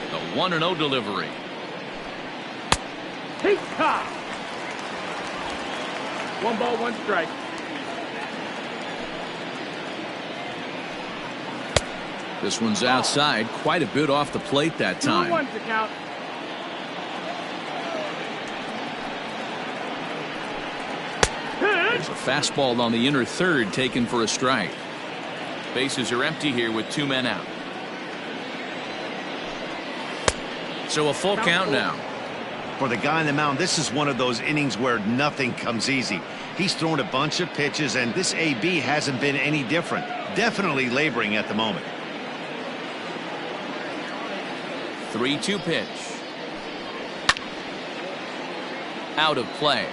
The 1-0 delivery. He's caught. 1 ball, 1 strike. This one's outside, quite a bit off the plate that time. 2-1 to count. There's a fastball on the inner third taken for a strike. Bases are empty here with 2 men out. So a full count now. For the guy on the mound, this is one of those innings where nothing comes easy. He's thrown a bunch of pitches, and this AB hasn't been any different. Definitely laboring at the moment. 3-2 pitch. Out of play.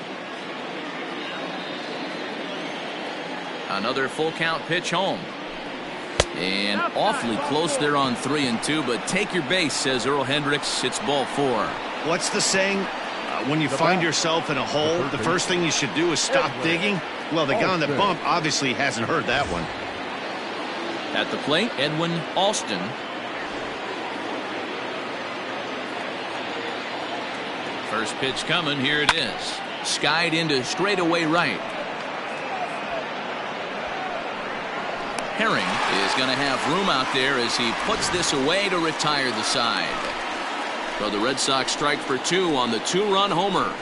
Another full count pitch home. And awfully close there on 3-2, but take your base, says Earl Hendricks. It's ball 4. What's the saying? When you find yourself in a hole, the first thing you should do is stop digging. Well, the guy on the bump obviously hasn't heard that one. At the plate, Edwin Alston. First pitch coming. Here it is. Skied into straightaway right. Herring is going to have room out there as he puts this away to retire the side. So the Red Sox strike for 2 on the 2-run homer.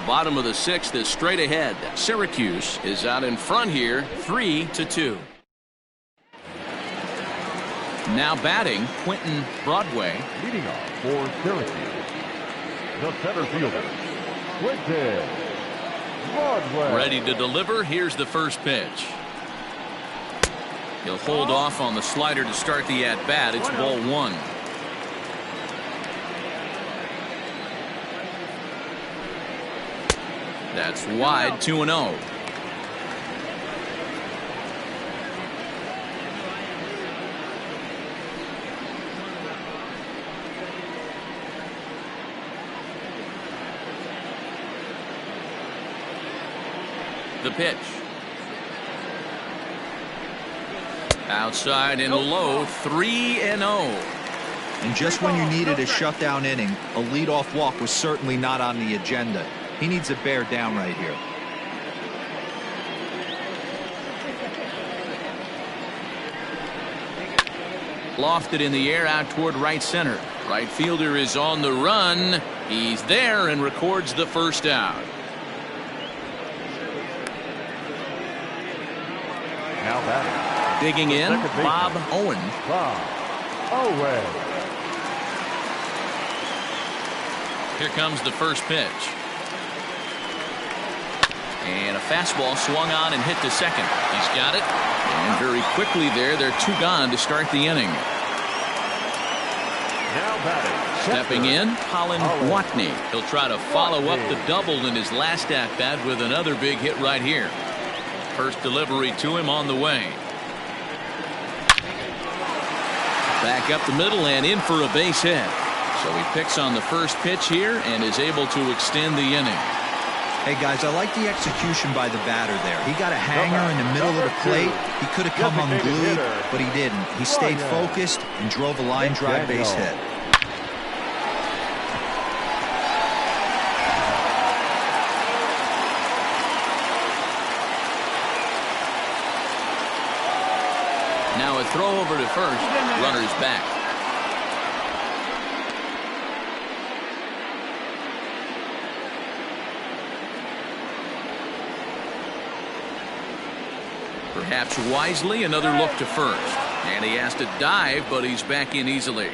Bottom of the 6th is straight ahead. Syracuse is out in front here, 3-2. Now batting, Quentin Broadway. Leading off for Syracuse, the center fielder, Quentin Broadway. Ready to deliver. Here's the first pitch. He'll hold off on the slider to start the at-bat. It's ball 1. That's wide, 2-0. The pitch. Outside and low, 3-0. And just when you needed a shutdown inning, a leadoff walk was certainly not on the agenda. He needs to bear down right here. Lofted in the air out toward right center. Right fielder is on the run. He's there and records the first out. Now batting. Digging in, Bob Owen. Bob Owen. Here comes the first pitch. And a fastball swung on and hit to second. He's got it. And very quickly there, they're 2 gone to start the inning. Now batting. Stepping in, Colin Watney. He'll try to follow up the double in his last at-bat with another big hit right here. First delivery to him on the way. Back up the middle and in for a base hit. So he picks on the first pitch here and is able to extend the inning. Hey, guys, I like the execution by the batter there. He got a hanger in the middle of the plate. He could have come unglued, but he didn't. He stayed focused and drove a line drive base hit. Now a throw over to first. Runner's back. Perhaps wisely, another look to first. And he has to dive, but he's back in easily.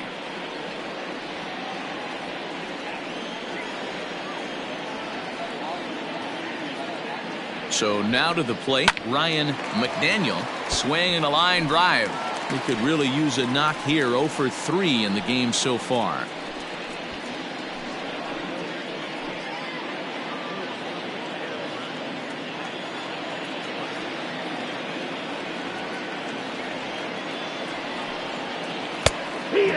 So now to the plate, Ryan McDaniel swinging a line drive. He could really use a knock here. 0 for 3 in the game so far.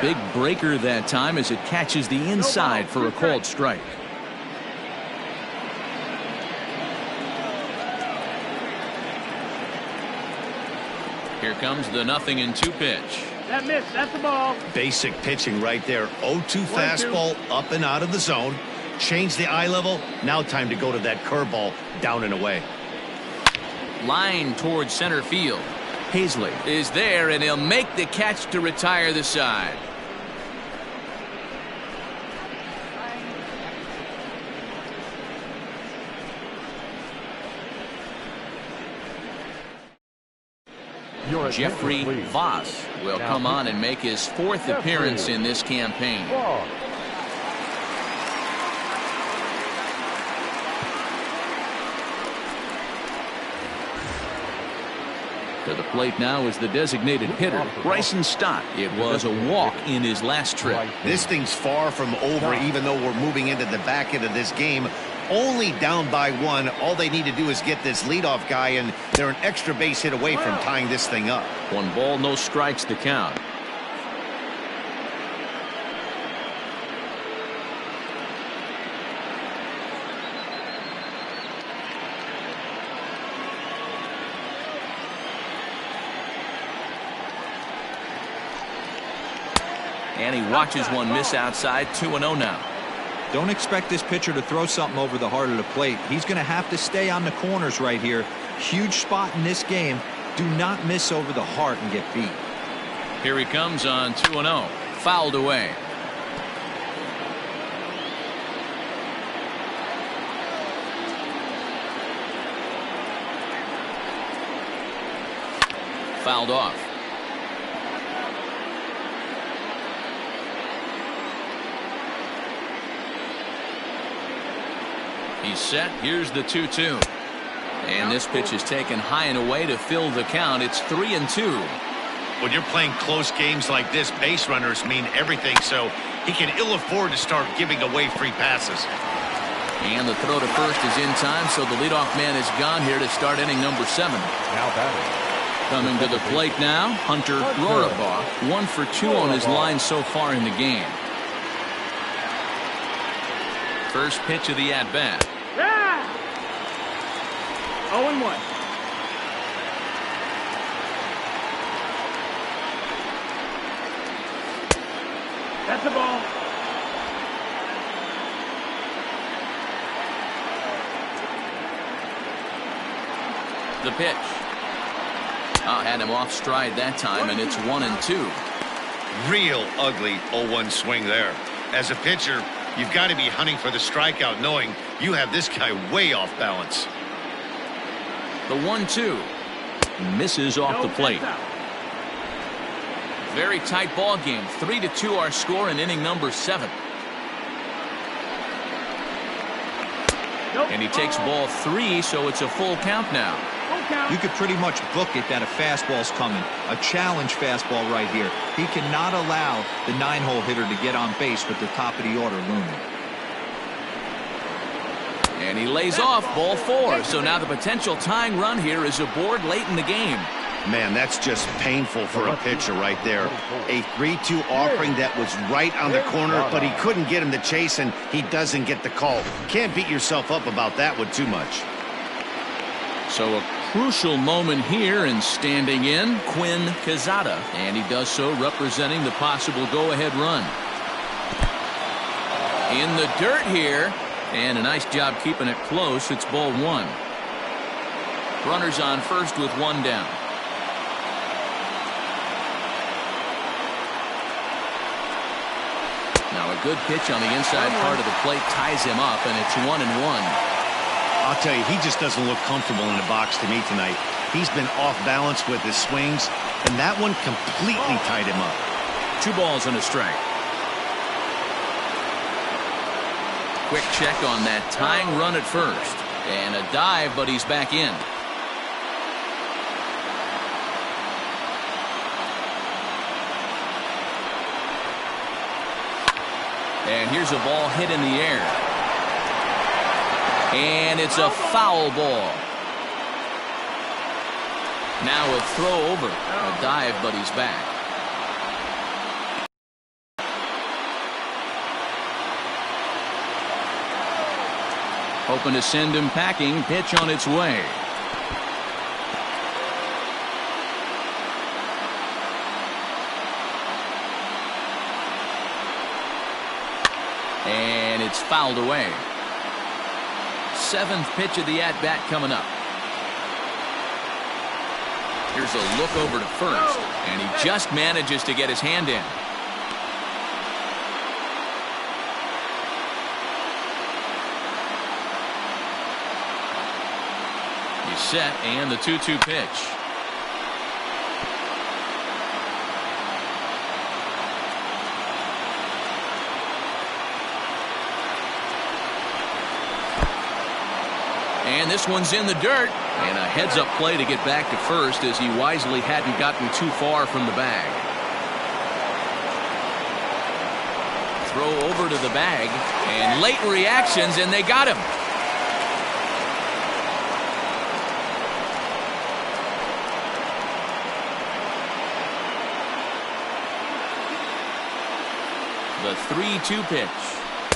Big breaker that time as it catches the inside for a called strike. Here comes the 0-2 pitch. That miss, that's the ball. Basic pitching right there. 0-2 fastball up and out of the zone. Change the eye level. Now time to go to that curveball down and away. Line towards center field. Paisley is there, and he'll make the catch to retire the side. Jeffrey Voss will come on and make his 4th appearance in this campaign. To the plate now is the designated hitter, Bryson Stott. It was a walk in his last trip. This thing's far from over, even though we're moving into the back end of this game. Only down by 1. All they need to do is get this leadoff guy, and they're an extra base hit away from tying this thing up. 1 ball, no strikes to count. And he watches one miss outside. 2-0 now. Don't expect this pitcher to throw something over the heart of the plate. He's going to have to stay on the corners right here. Huge spot in this game. Do not miss over the heart and get beat. Here he comes on 2-0. Fouled away. Fouled off. He's set. Here's the 2-2. And this pitch is taken high and away to fill the count. It's 3-2. When you're playing close games like this, base runners mean everything, so he can ill afford to start giving away free passes. And the throw to first is in time, so the leadoff man is gone here to start inning number 7. Now batting. Coming to the plate now, Hunter Rohrabaugh. 1 for 2 on his line so far in the game. First pitch of the at-bat. 0-1. That's the ball. The pitch. Had him off stride that time, and it's 1-2. Real ugly 0-1 swing there. As a pitcher, you've got to be hunting for the strikeout, knowing you have this guy way off balance. The 1-2 misses off the plate. Very tight ball game. 3-2 our score in inning number 7. And he takes ball 3, so it's a full count now. You could pretty much book it that a fastball's coming. A challenge fastball right here. He cannot allow the 9-hole hitter to get on base with the top of the order looming. And he lays off ball 4. So now the potential tying run here is aboard late in the game. Man, that's just painful for a pitcher right there. A 3-2 offering that was right on the corner, but he couldn't get him to chase, and he doesn't get the call. Can't beat yourself up about that one too much. So a crucial moment here, and standing in, Quinn Quezada. And he does so representing the possible go-ahead run. In the dirt here. And a nice job keeping it close. It's ball 1. Runners on first with 1 down. Now a good pitch on the inside part of the plate ties him up, and it's 1-1. I'll tell you, he just doesn't look comfortable in the box to me tonight. He's been off balance with his swings, and that one completely tied him up. 2 balls and a strike. Quick check on that tying run at first. And a dive, but he's back in. And here's a ball hit in the air. And it's a foul ball. Now a throw over. A dive, but he's back. Hoping to send him packing. Pitch on its way. And it's fouled away. 7th pitch of the at-bat coming up. Here's a look over to first, and he just manages to get his hand in. He's set, and the 2-2 pitch. And this one's in the dirt. And a heads-up play to get back to first as he wisely hadn't gotten too far from the bag. Throw over to the bag. And late reactions, and they got him. The 3-2 pitch.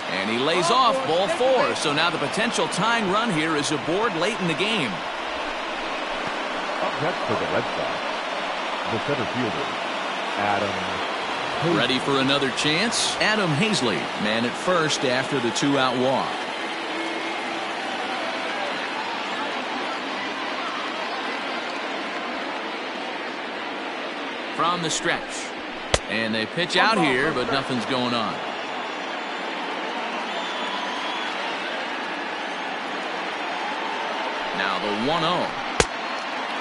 And he lays off ball 4. So now the potential tying run here is aboard late in the game. Up next for the Red Sox, the center fielder, Adam Hazley. Ready for another chance? Adam Hazley, man at first after the 2-out walk. From the stretch. And they pitch out here, but nothing's going on. Now the 1-0.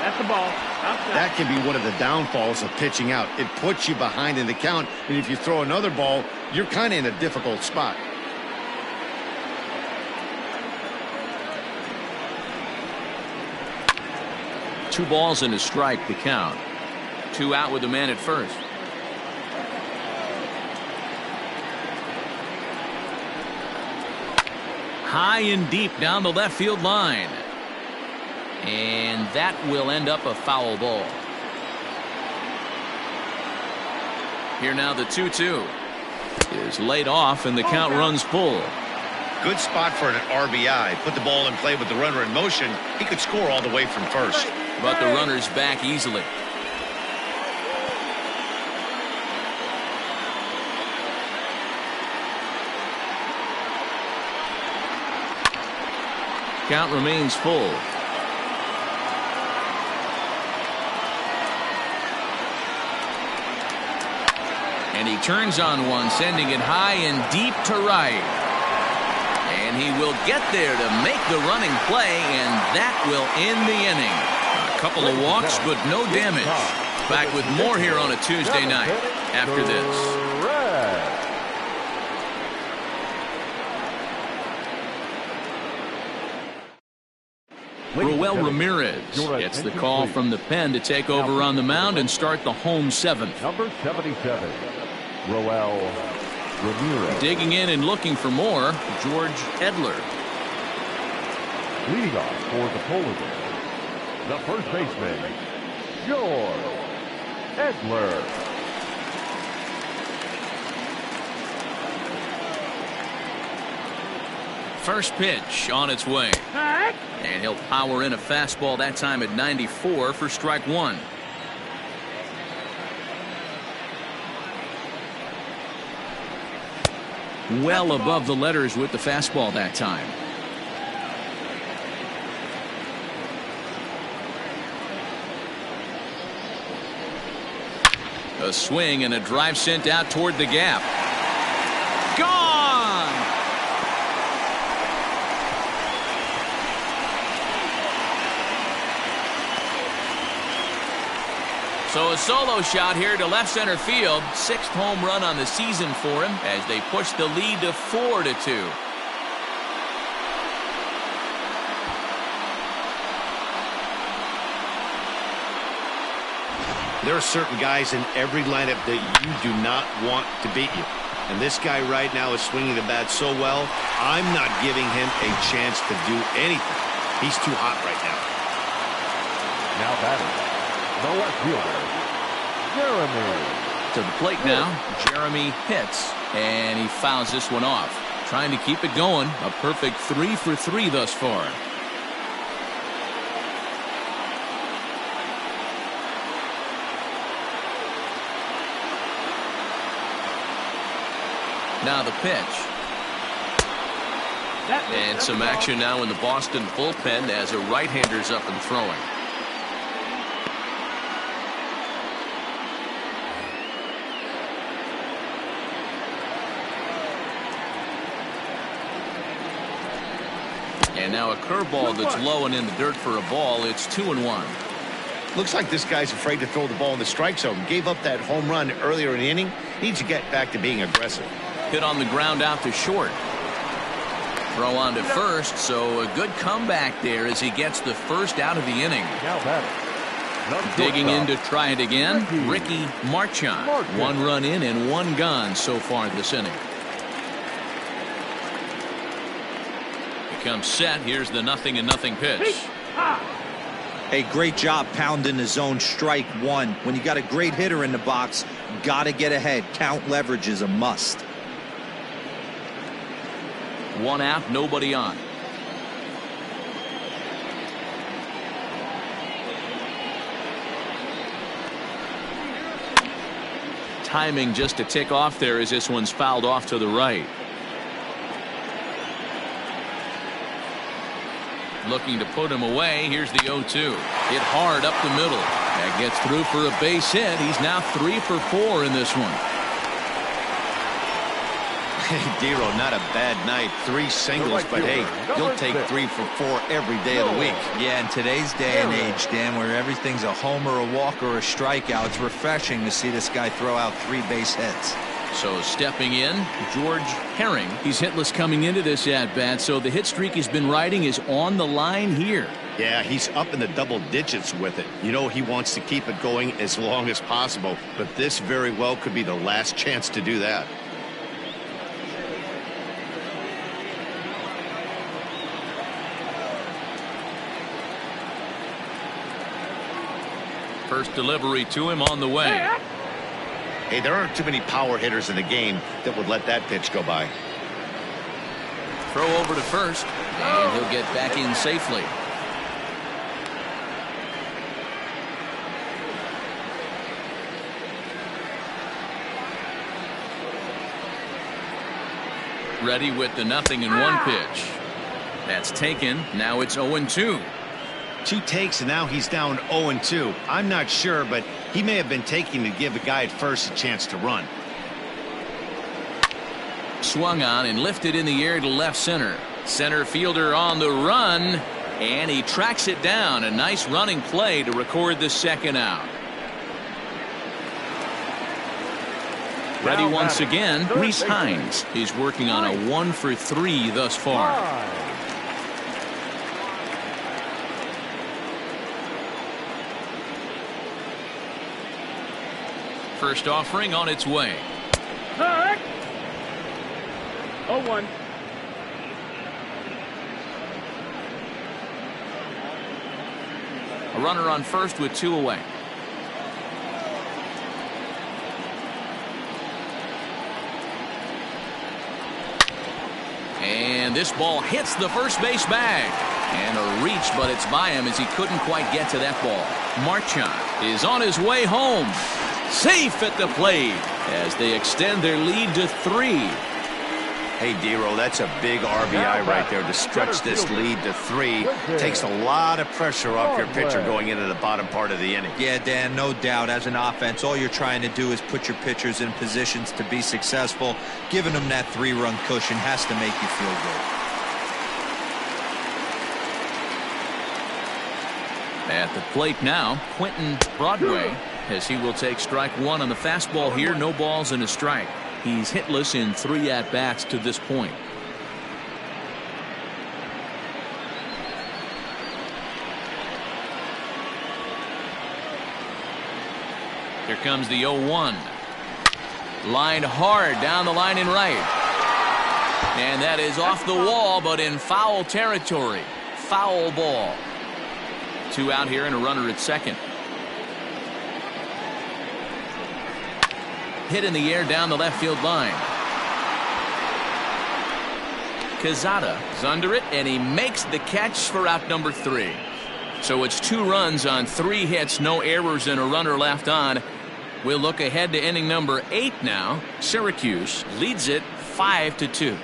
That's the ball. Outside. That can be one of the downfalls of pitching out. It puts you behind in the count, and if you throw another ball, you're kind of in a difficult spot. Two balls and a strike to count. 2 out with the man at first. High and deep down the left field line. And that will end up a foul ball. Here now the 2-2 is laid off and the count runs full. Good spot for an RBI. Put the ball in play with the runner in motion. He could score all the way from first. But the runner's back easily. Count remains full. And he turns on one, sending it high and deep to right. And he will get there to make the running play, and that will end the inning. A couple of walks, but no damage. Back with more here on a Tuesday night after this. Roel Ramirez gets the call from the pen to take over on the mound and start the home 7th. Number 77, Roel Ramirez. Digging in and looking for more, George Edler. Leading off for the Polar Bears, the first baseman, George Edler. First pitch on its way. And he'll power in a fastball that time at 94 for strike 1. Well above the letters with the fastball that time. A swing and a drive sent out toward the gap. Gone! So a solo shot here to left center field. 6th home run on the season for him as they push the lead to 4-2. There are certain guys in every lineup that you do not want to beat you. And this guy right now is swinging the bat so well, I'm not giving him a chance to do anything. He's too hot right now. Now batting, the left fielder, Jeremy. To the plate now, Jeremy hits, and he fouls this one off. Trying to keep it going. A perfect 3 for 3 thus far. Now the pitch. And some action now in the Boston bullpen as a right-hander's up and throwing. And now a curveball that's low and in the dirt for a ball. It's 2-1. Looks like this guy's afraid to throw the ball in the strike zone. Gave up that home run earlier in the inning. Needs to get back to being aggressive. Hit on the ground out to short. Throw on to first, so a good comeback there as he gets the first out of the inning. Now batting, Digging in to try it again, Ricky Marchand. 1 run in and 1 gone so far this inning. Becomes set. Here's the 0-0 pitch. Hey, great job pounding the zone. Strike 1. When you got a great hitter in the box, got to get ahead. Count leverage is a must. 1 out, nobody on. Timing just a tick off there as this one's fouled off to the right. Looking to put him away. Here's the 0-2. Hit hard up the middle. That gets through for a base hit. He's now 3 for 4 in this one. Hey, Dero, not a bad night. 3 singles, but hey, you'll take 3 for 4 every day of the week. Yeah, in today's day and age, Dan, where everything's a homer, a walk, or a strikeout, it's refreshing to see this guy throw out 3 base hits. So stepping in, George Herring. He's hitless coming into this at-bat, so the hit streak he's been riding is on the line here. Yeah, he's up in the double digits with it. You know he wants to keep it going as long as possible, but this very well could be the last chance to do that. First delivery to him on the way. Hey, there aren't too many power hitters in the game that would let that pitch go by. Throw over to first, and he'll get back in safely. Ready with the 0-1 pitch. That's taken. Now it's 0-2. 2 takes, and now he's down 0-2. I'm not sure, but he may have been taking to give the guy at first a chance to run. Swung on and lifted in the air to left center. Center fielder on the run, and he tracks it down. A nice running play to record the 2nd out. Ready once again, Reese Hines. He's working on a 1 for 3 thus far. First offering on its way. 0-1. A runner on first with 2 away. And this ball hits the first base bag. And a reach, but it's by him as he couldn't quite get to that ball. Marchand is on his way home. Safe at the plate as they extend their lead to 3. Hey, Dero, that's a big RBI right there to stretch this lead to 3. Takes a lot of pressure off your pitcher going into the bottom part of the inning. Yeah, Dan, no doubt. As an offense, all you're trying to do is put your pitchers in positions to be successful. Giving them that 3-run cushion has to make you feel good. At the plate now, Quentin Broadway. as he will take strike one on the fastball here. No balls and a strike. He's hitless in 3 at-bats to this point. Here comes the 0-1. Lined hard down the line in right. And that is off the wall, but in foul territory. Foul ball. 2 out here and a runner at second. Hit in the air down the left field line. Quezada is under it, and he makes the catch for out number 3. So it's 2 runs on 3 hits, no errors, and a runner left on. We'll look ahead to inning number 8 now. Syracuse leads it 5-2.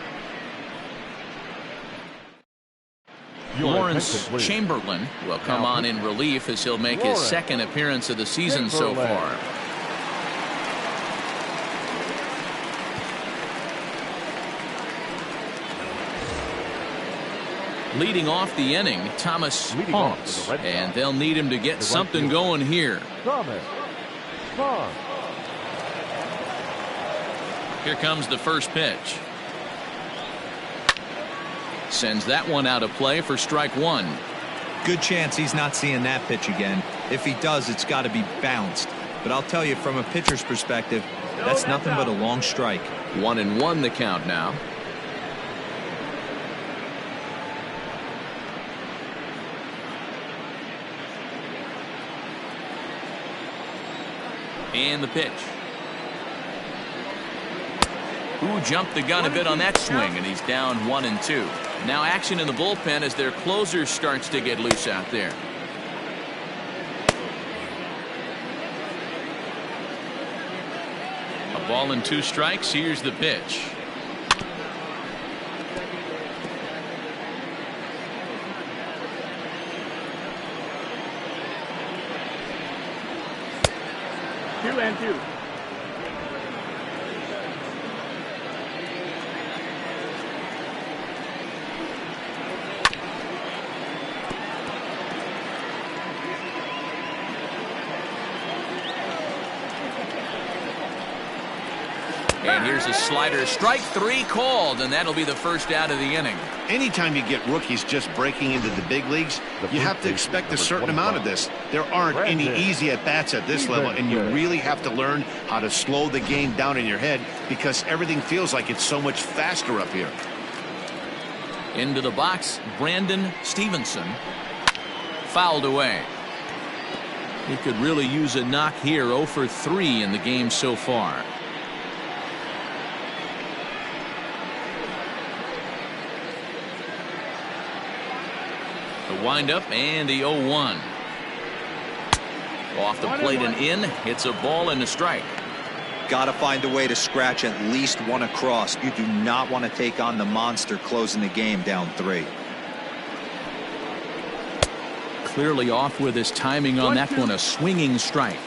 Lawrence Chamberlain will come on in relief as he'll make his second appearance of the season so far. Leading off the inning, Thomas Ponce, and they'll need him to get something going here. Here comes the first pitch. Sends that one out of play for strike 1. Good chance he's not seeing that pitch again. If he does, it's got to be bounced. But I'll tell you, from a pitcher's perspective, that's nothing but a long strike. 1-1 the count now. And the pitch. Ooh, jumped the gun a bit on that swing, and he's down 1-2. Now action in the bullpen as their closer starts to get loose out there. A ball and 2 strikes. Here's the pitch. Two and two. And here's a slider. Strike 3 called, and that'll be the first out of the inning. Anytime you get rookies just breaking into the big leagues, you have to expect a certain amount of this. There aren't any easy at-bats at this level, and you really have to learn how to slow the game down in your head because everything feels like it's so much faster up here. Into the box, Brandon Stevenson. Fouled away. He could really use a knock here. 0 for 3 in the game so far. The windup and the 0-1. Off the plate and in. It's a ball and a strike. Got to find a way to scratch at least one across. You do not want to take on the monster closing the game down 3. Clearly off with his timing on that one. A swinging strike.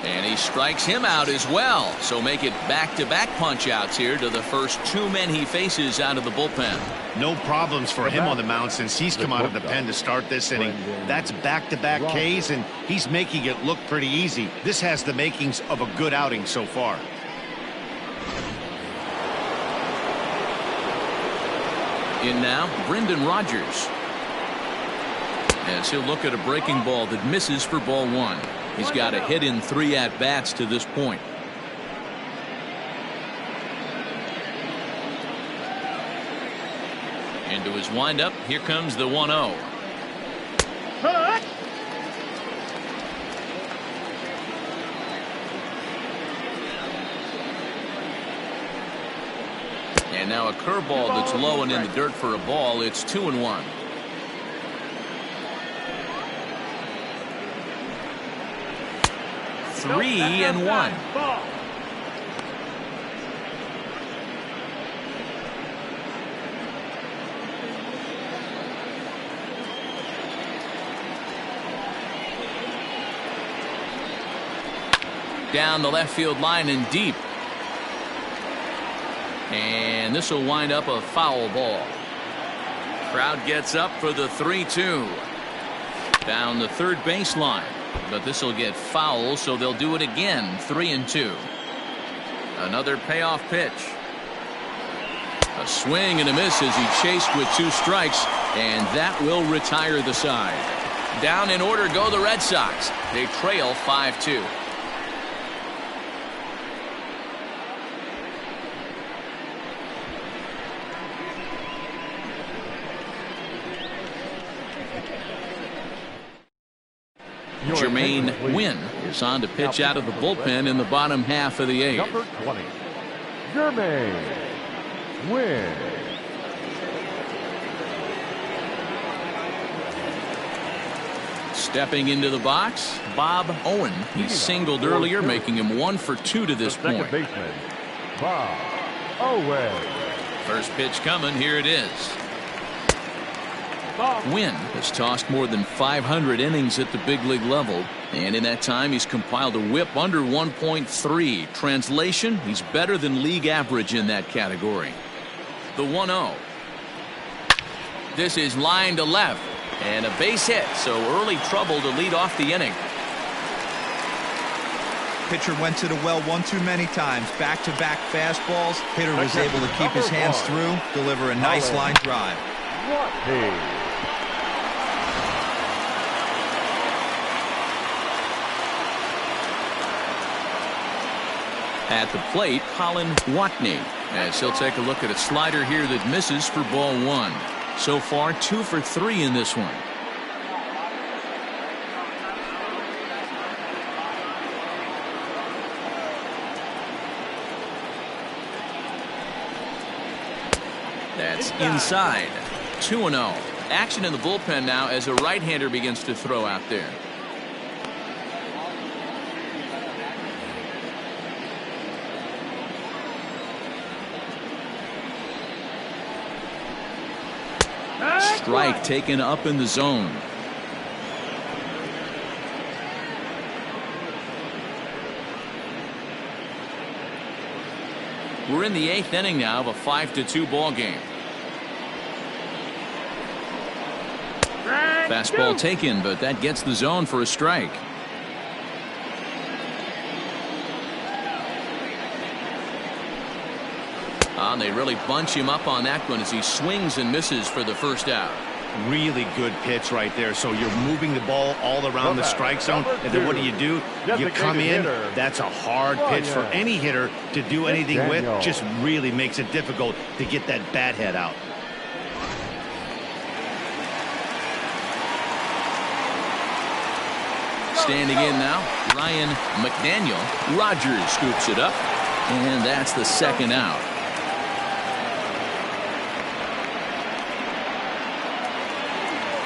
And he strikes him out as well. So make it back-to-back punch-outs here to the first 2 men he faces out of the bullpen. No problems for him on the mound since he's come out of the pen to start this inning. That's back-to-back Ks, and he's making it look pretty easy. This has the makings of a good outing so far. In now, Brendan Rodgers. As he'll look at a breaking ball that misses for ball 1. He's got a hit in 3 at-bats to this point. Into his windup. Here comes the 1-0. And now a curveball that's low and in the dirt for a ball. It's 2-1. Three and 1. Down the left field line and deep. And this will wind up a foul ball. Crowd gets up for the 3-2. Down the third baseline. But this will get foul, so they'll do it again. 3-2. Another payoff pitch. A swing and a miss as he chased with 2 strikes, and that will retire the side. Down in order go the Red Sox. They trail 5-2. Jermaine Wynn is on to pitch out of the bullpen in the bottom half of the 8th. Number 20, Jermaine Wynn. Stepping into the box, Bob Owen. He singled earlier, making him 1 for 2 to this point. Second baseman, Bob Owen. First pitch coming. Here it is. Wynn has tossed more than 500 innings at the big league level, and in that time he's compiled a whip under 1.3. Translation, he's better than league average in that category. The 1-0. This is line to left, and a base hit, so early trouble to lead off the inning. Pitcher went to the well one too many times. Back-to-back fastballs. Hitter was able to keep his hands through, deliver a nice line drive. At the plate, Colin Watney, as he'll take a look at a slider here that misses for ball 1. So far 2 for 3 in this one. That's inside. 2-0. Action in the bullpen now as a right-hander begins to throw out there. Strike taken up in the zone. We're in the 8th inning now of a 5-2 ball game. Fastball taken, but that gets the zone for a strike. They really bunch him up on that one as he swings and misses for the first out. Really good pitch right there. So you're moving the ball all around the strike zone, and then what do? You come in. That's a hard pitch for any hitter to do anything with. Just really makes it difficult to get that bat head out. Standing in now, Ryan McDaniel. Rogers scoops it up, and that's the second out.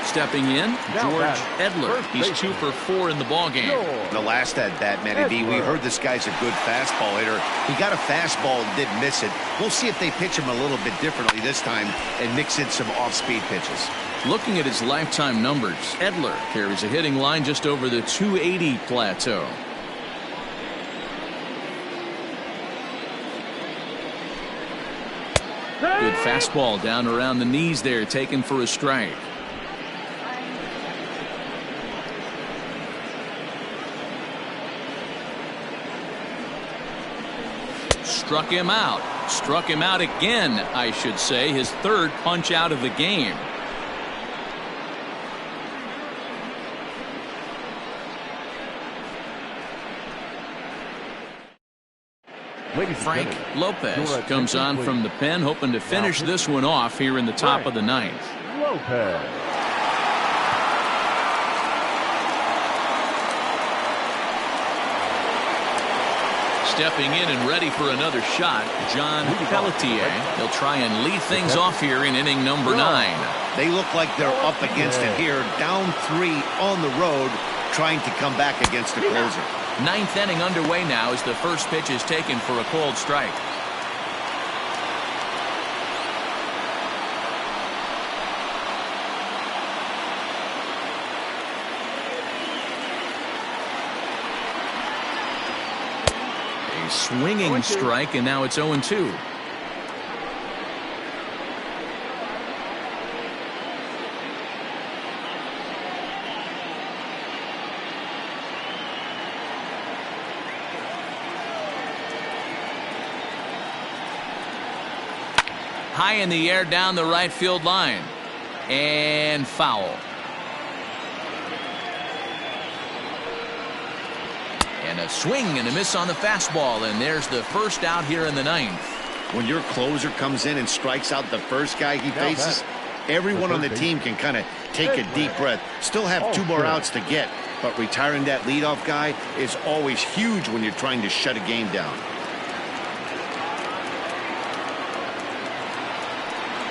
Stepping in, George Edler. He's 2 for 4 in the ballgame. The last at bat, Matty B, we heard this guy's a good fastball hitter. He got a fastball and didn't miss it. We'll see if they pitch him a little bit differently this time and mix in some off-speed pitches. Looking at his lifetime numbers, Edler carries a hitting line just over the 280 plateau. Good fastball down around the knees there, taken for a strike. Struck him out. Struck him out again, I should say. His 3rd punch out of the game. Frank Lopez comes on from the pen, hoping to finish this one off here in the top of the 9th. Lopez. Stepping in and ready for another shot, John Pelletier. He'll try and lead things off here in inning number 9. They look like they're up against it here, down 3 on the road, trying to come back against the closer. 9th inning underway now as the first pitch is taken for a called strike. A swinging strike, and now it's 0-2. high in the air down the right field line. And foul. And a swing and a miss on the fastball, and there's the first out here in the ninth. When your closer comes in and strikes out the first guy he faces, everyone on the team can kind of take a deep breath. Still have 2 more outs to get, but retiring that leadoff guy is always huge when you're trying to shut a game down.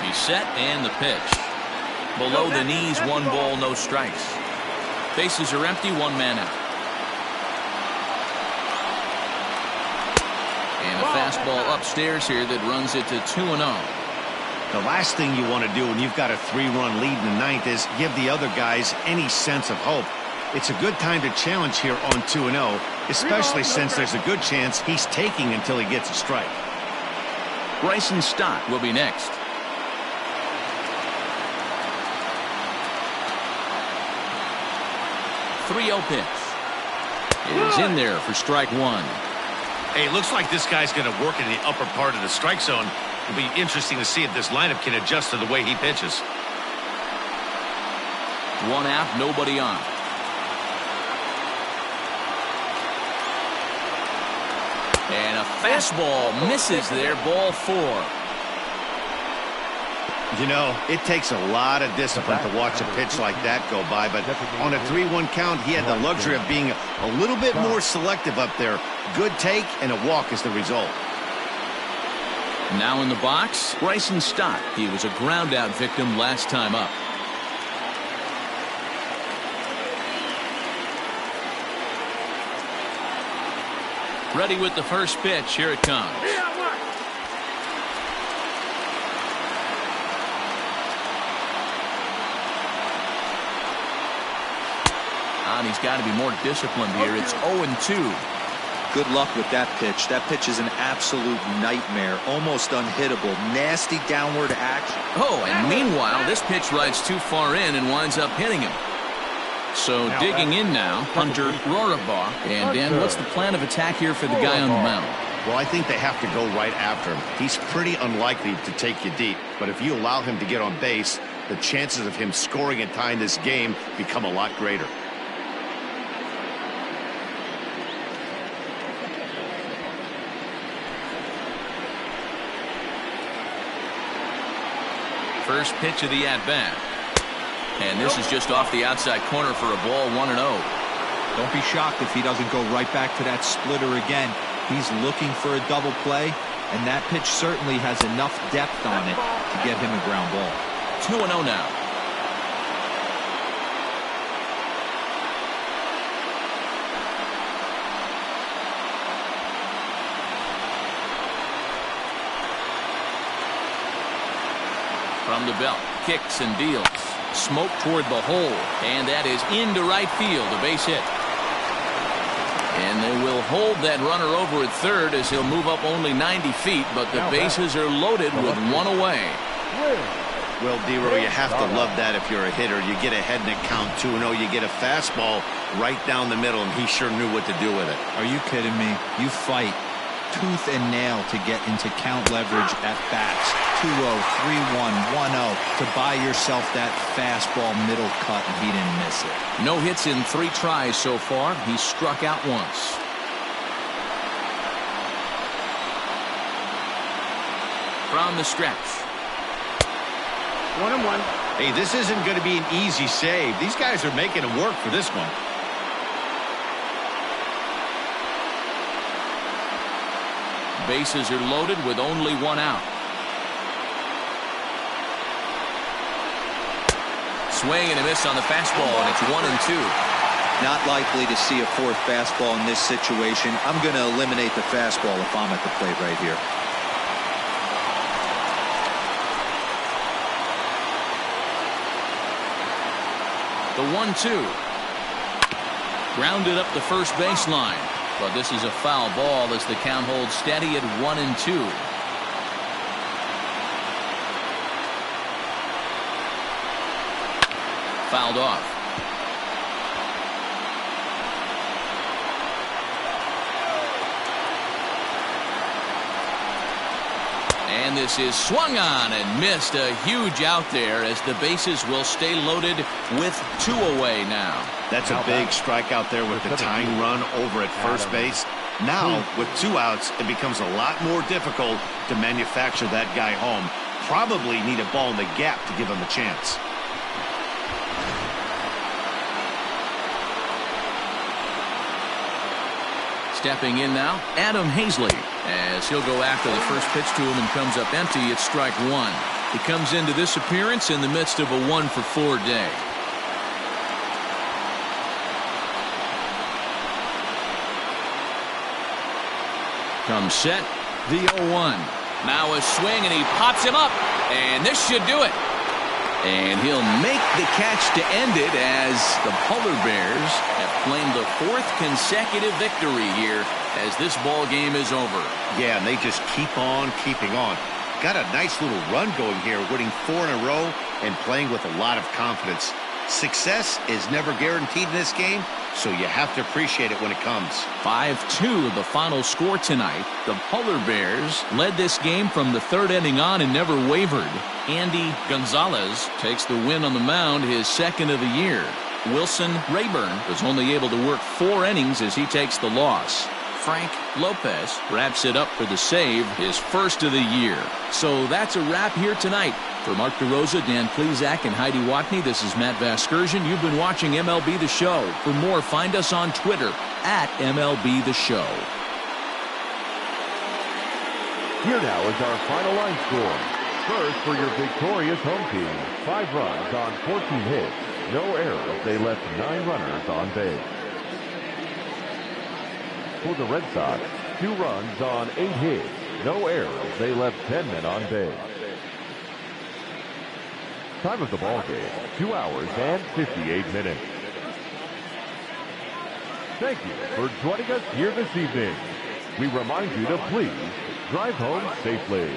He's set, and the pitch. Below the knees, 1 ball, no strikes. Bases are empty, 1 man out. And a fastball upstairs here that runs it to 2-0. The last thing you want to do when you've got a 3-run lead in the ninth is give the other guys any sense of hope. It's a good time to challenge here on 2-0, especially since there's a good chance he's taking until he gets a strike. Bryson Stott will be next. .30 pitch. It is in there for strike 1. Hey, looks like this guy's going to work in the upper part of the strike zone. It'll be interesting to see if this lineup can adjust to the way he pitches. 1 out, nobody on. And a fastball misses there, ball 4. You know, it takes a lot of discipline to watch a pitch like that go by, but on a 3-1 count, he had the luxury of being a little bit more selective up there. Good take and a walk is the result. Now in the box, Bryson Stott. He was a ground out victim last time up. Ready with the first pitch. Here it comes. And he's got to be more disciplined here. It's 0-2. Good luck with that pitch. That pitch is an absolute nightmare. Almost unhittable. Nasty downward action. Oh, and meanwhile, this pitch rides too far in and winds up hitting him. So digging in now, Hunter Rohrabaugh. And Dan, what's the plan of attack here for the guy on the mound? Well, I think they have to go right after him. He's pretty unlikely to take you deep, but if you allow him to get on base, the chances of him scoring and tying this game become a lot greater. First pitch of the at-bat. And this is just off the outside corner for a ball, 1-0. Don't be shocked if he doesn't go right back to that splitter again. He's looking for a double play, and that pitch certainly has enough depth on it to get him a ground ball. 2-0 now. From the belt, kicks and deals. Smoke toward the hole, and that is into right field, a base hit. And they will hold that runner over at third as he'll move up only 90 feet, but the bases are loaded with 1 away. Well, D-Row, you have to love that if you're a hitter. You get ahead in a count 2-0, you get a fastball right down the middle, and he sure knew what to do with it. Are you kidding me? You fight tooth and nail to get into count leverage at bats. 2-0, 3-1, 1-0 to buy yourself that fastball middle cut, and he didn't miss it. No hits in 3 tries so far. He's struck out once. From the stretch. 1-1. Hey, this isn't going to be an easy save. These guys are making it work for this one. Bases are loaded with only 1 out. Swing and a miss on the fastball, and it's 1-2. Not likely to see a 4th fastball in this situation. I'm going to eliminate the fastball if I'm at the plate right here. The 1-2. Grounded up the first baseline. But this is a foul ball as the count holds steady at 1-2. Fouled off. And this is swung on and missed. A huge out there as the bases will stay loaded with 2 away now. That's a big strikeout there with the tying run over at first base. Now, with 2 outs, it becomes a lot more difficult to manufacture that guy home. Probably need a ball in the gap to give him a chance. Stepping in now, Adam Hazley, as he'll go after the first pitch to him and comes up empty. It's strike 1. He comes into this appearance in the midst of a 1-for-4 day. Comes set, the 0-1. Now a swing, and he pops him up, and this should do it. And he'll make the catch to end it as the Polar Bears have claimed the 4th consecutive victory here as this ball game is over. Yeah, and they just keep on keeping on. Got a nice little run going here, winning 4 in a row and playing with a lot of confidence. Success is never guaranteed in this game, so you have to appreciate it when it comes. 5-2 the final score tonight. The Polar Bears led this game from the 3rd inning on and never wavered. Andy Gonzalez takes the win on the mound, his 2nd of the year. Wilson Rayburn was only able to work 4 innings as he takes the loss. Frank Lopez wraps it up for the save, his 1st of the year. So that's a wrap here tonight. For Mark DeRosa, Dan Plezak, and Heidi Watney, this is Matt Vasgersian. You've been watching MLB The Show. For more, find us on Twitter at MLB The Show. Here now is our final line score. First for your victorious home team, 5 runs on 14 hits, no errors. They left 9 runners on base. For the Red Sox, 2 runs on 8 hits, no errors. They left 10 men on base. Time of the ball game, 2 hours and 58 minutes. Thank you for joining us here this evening. We remind you to please drive home safely.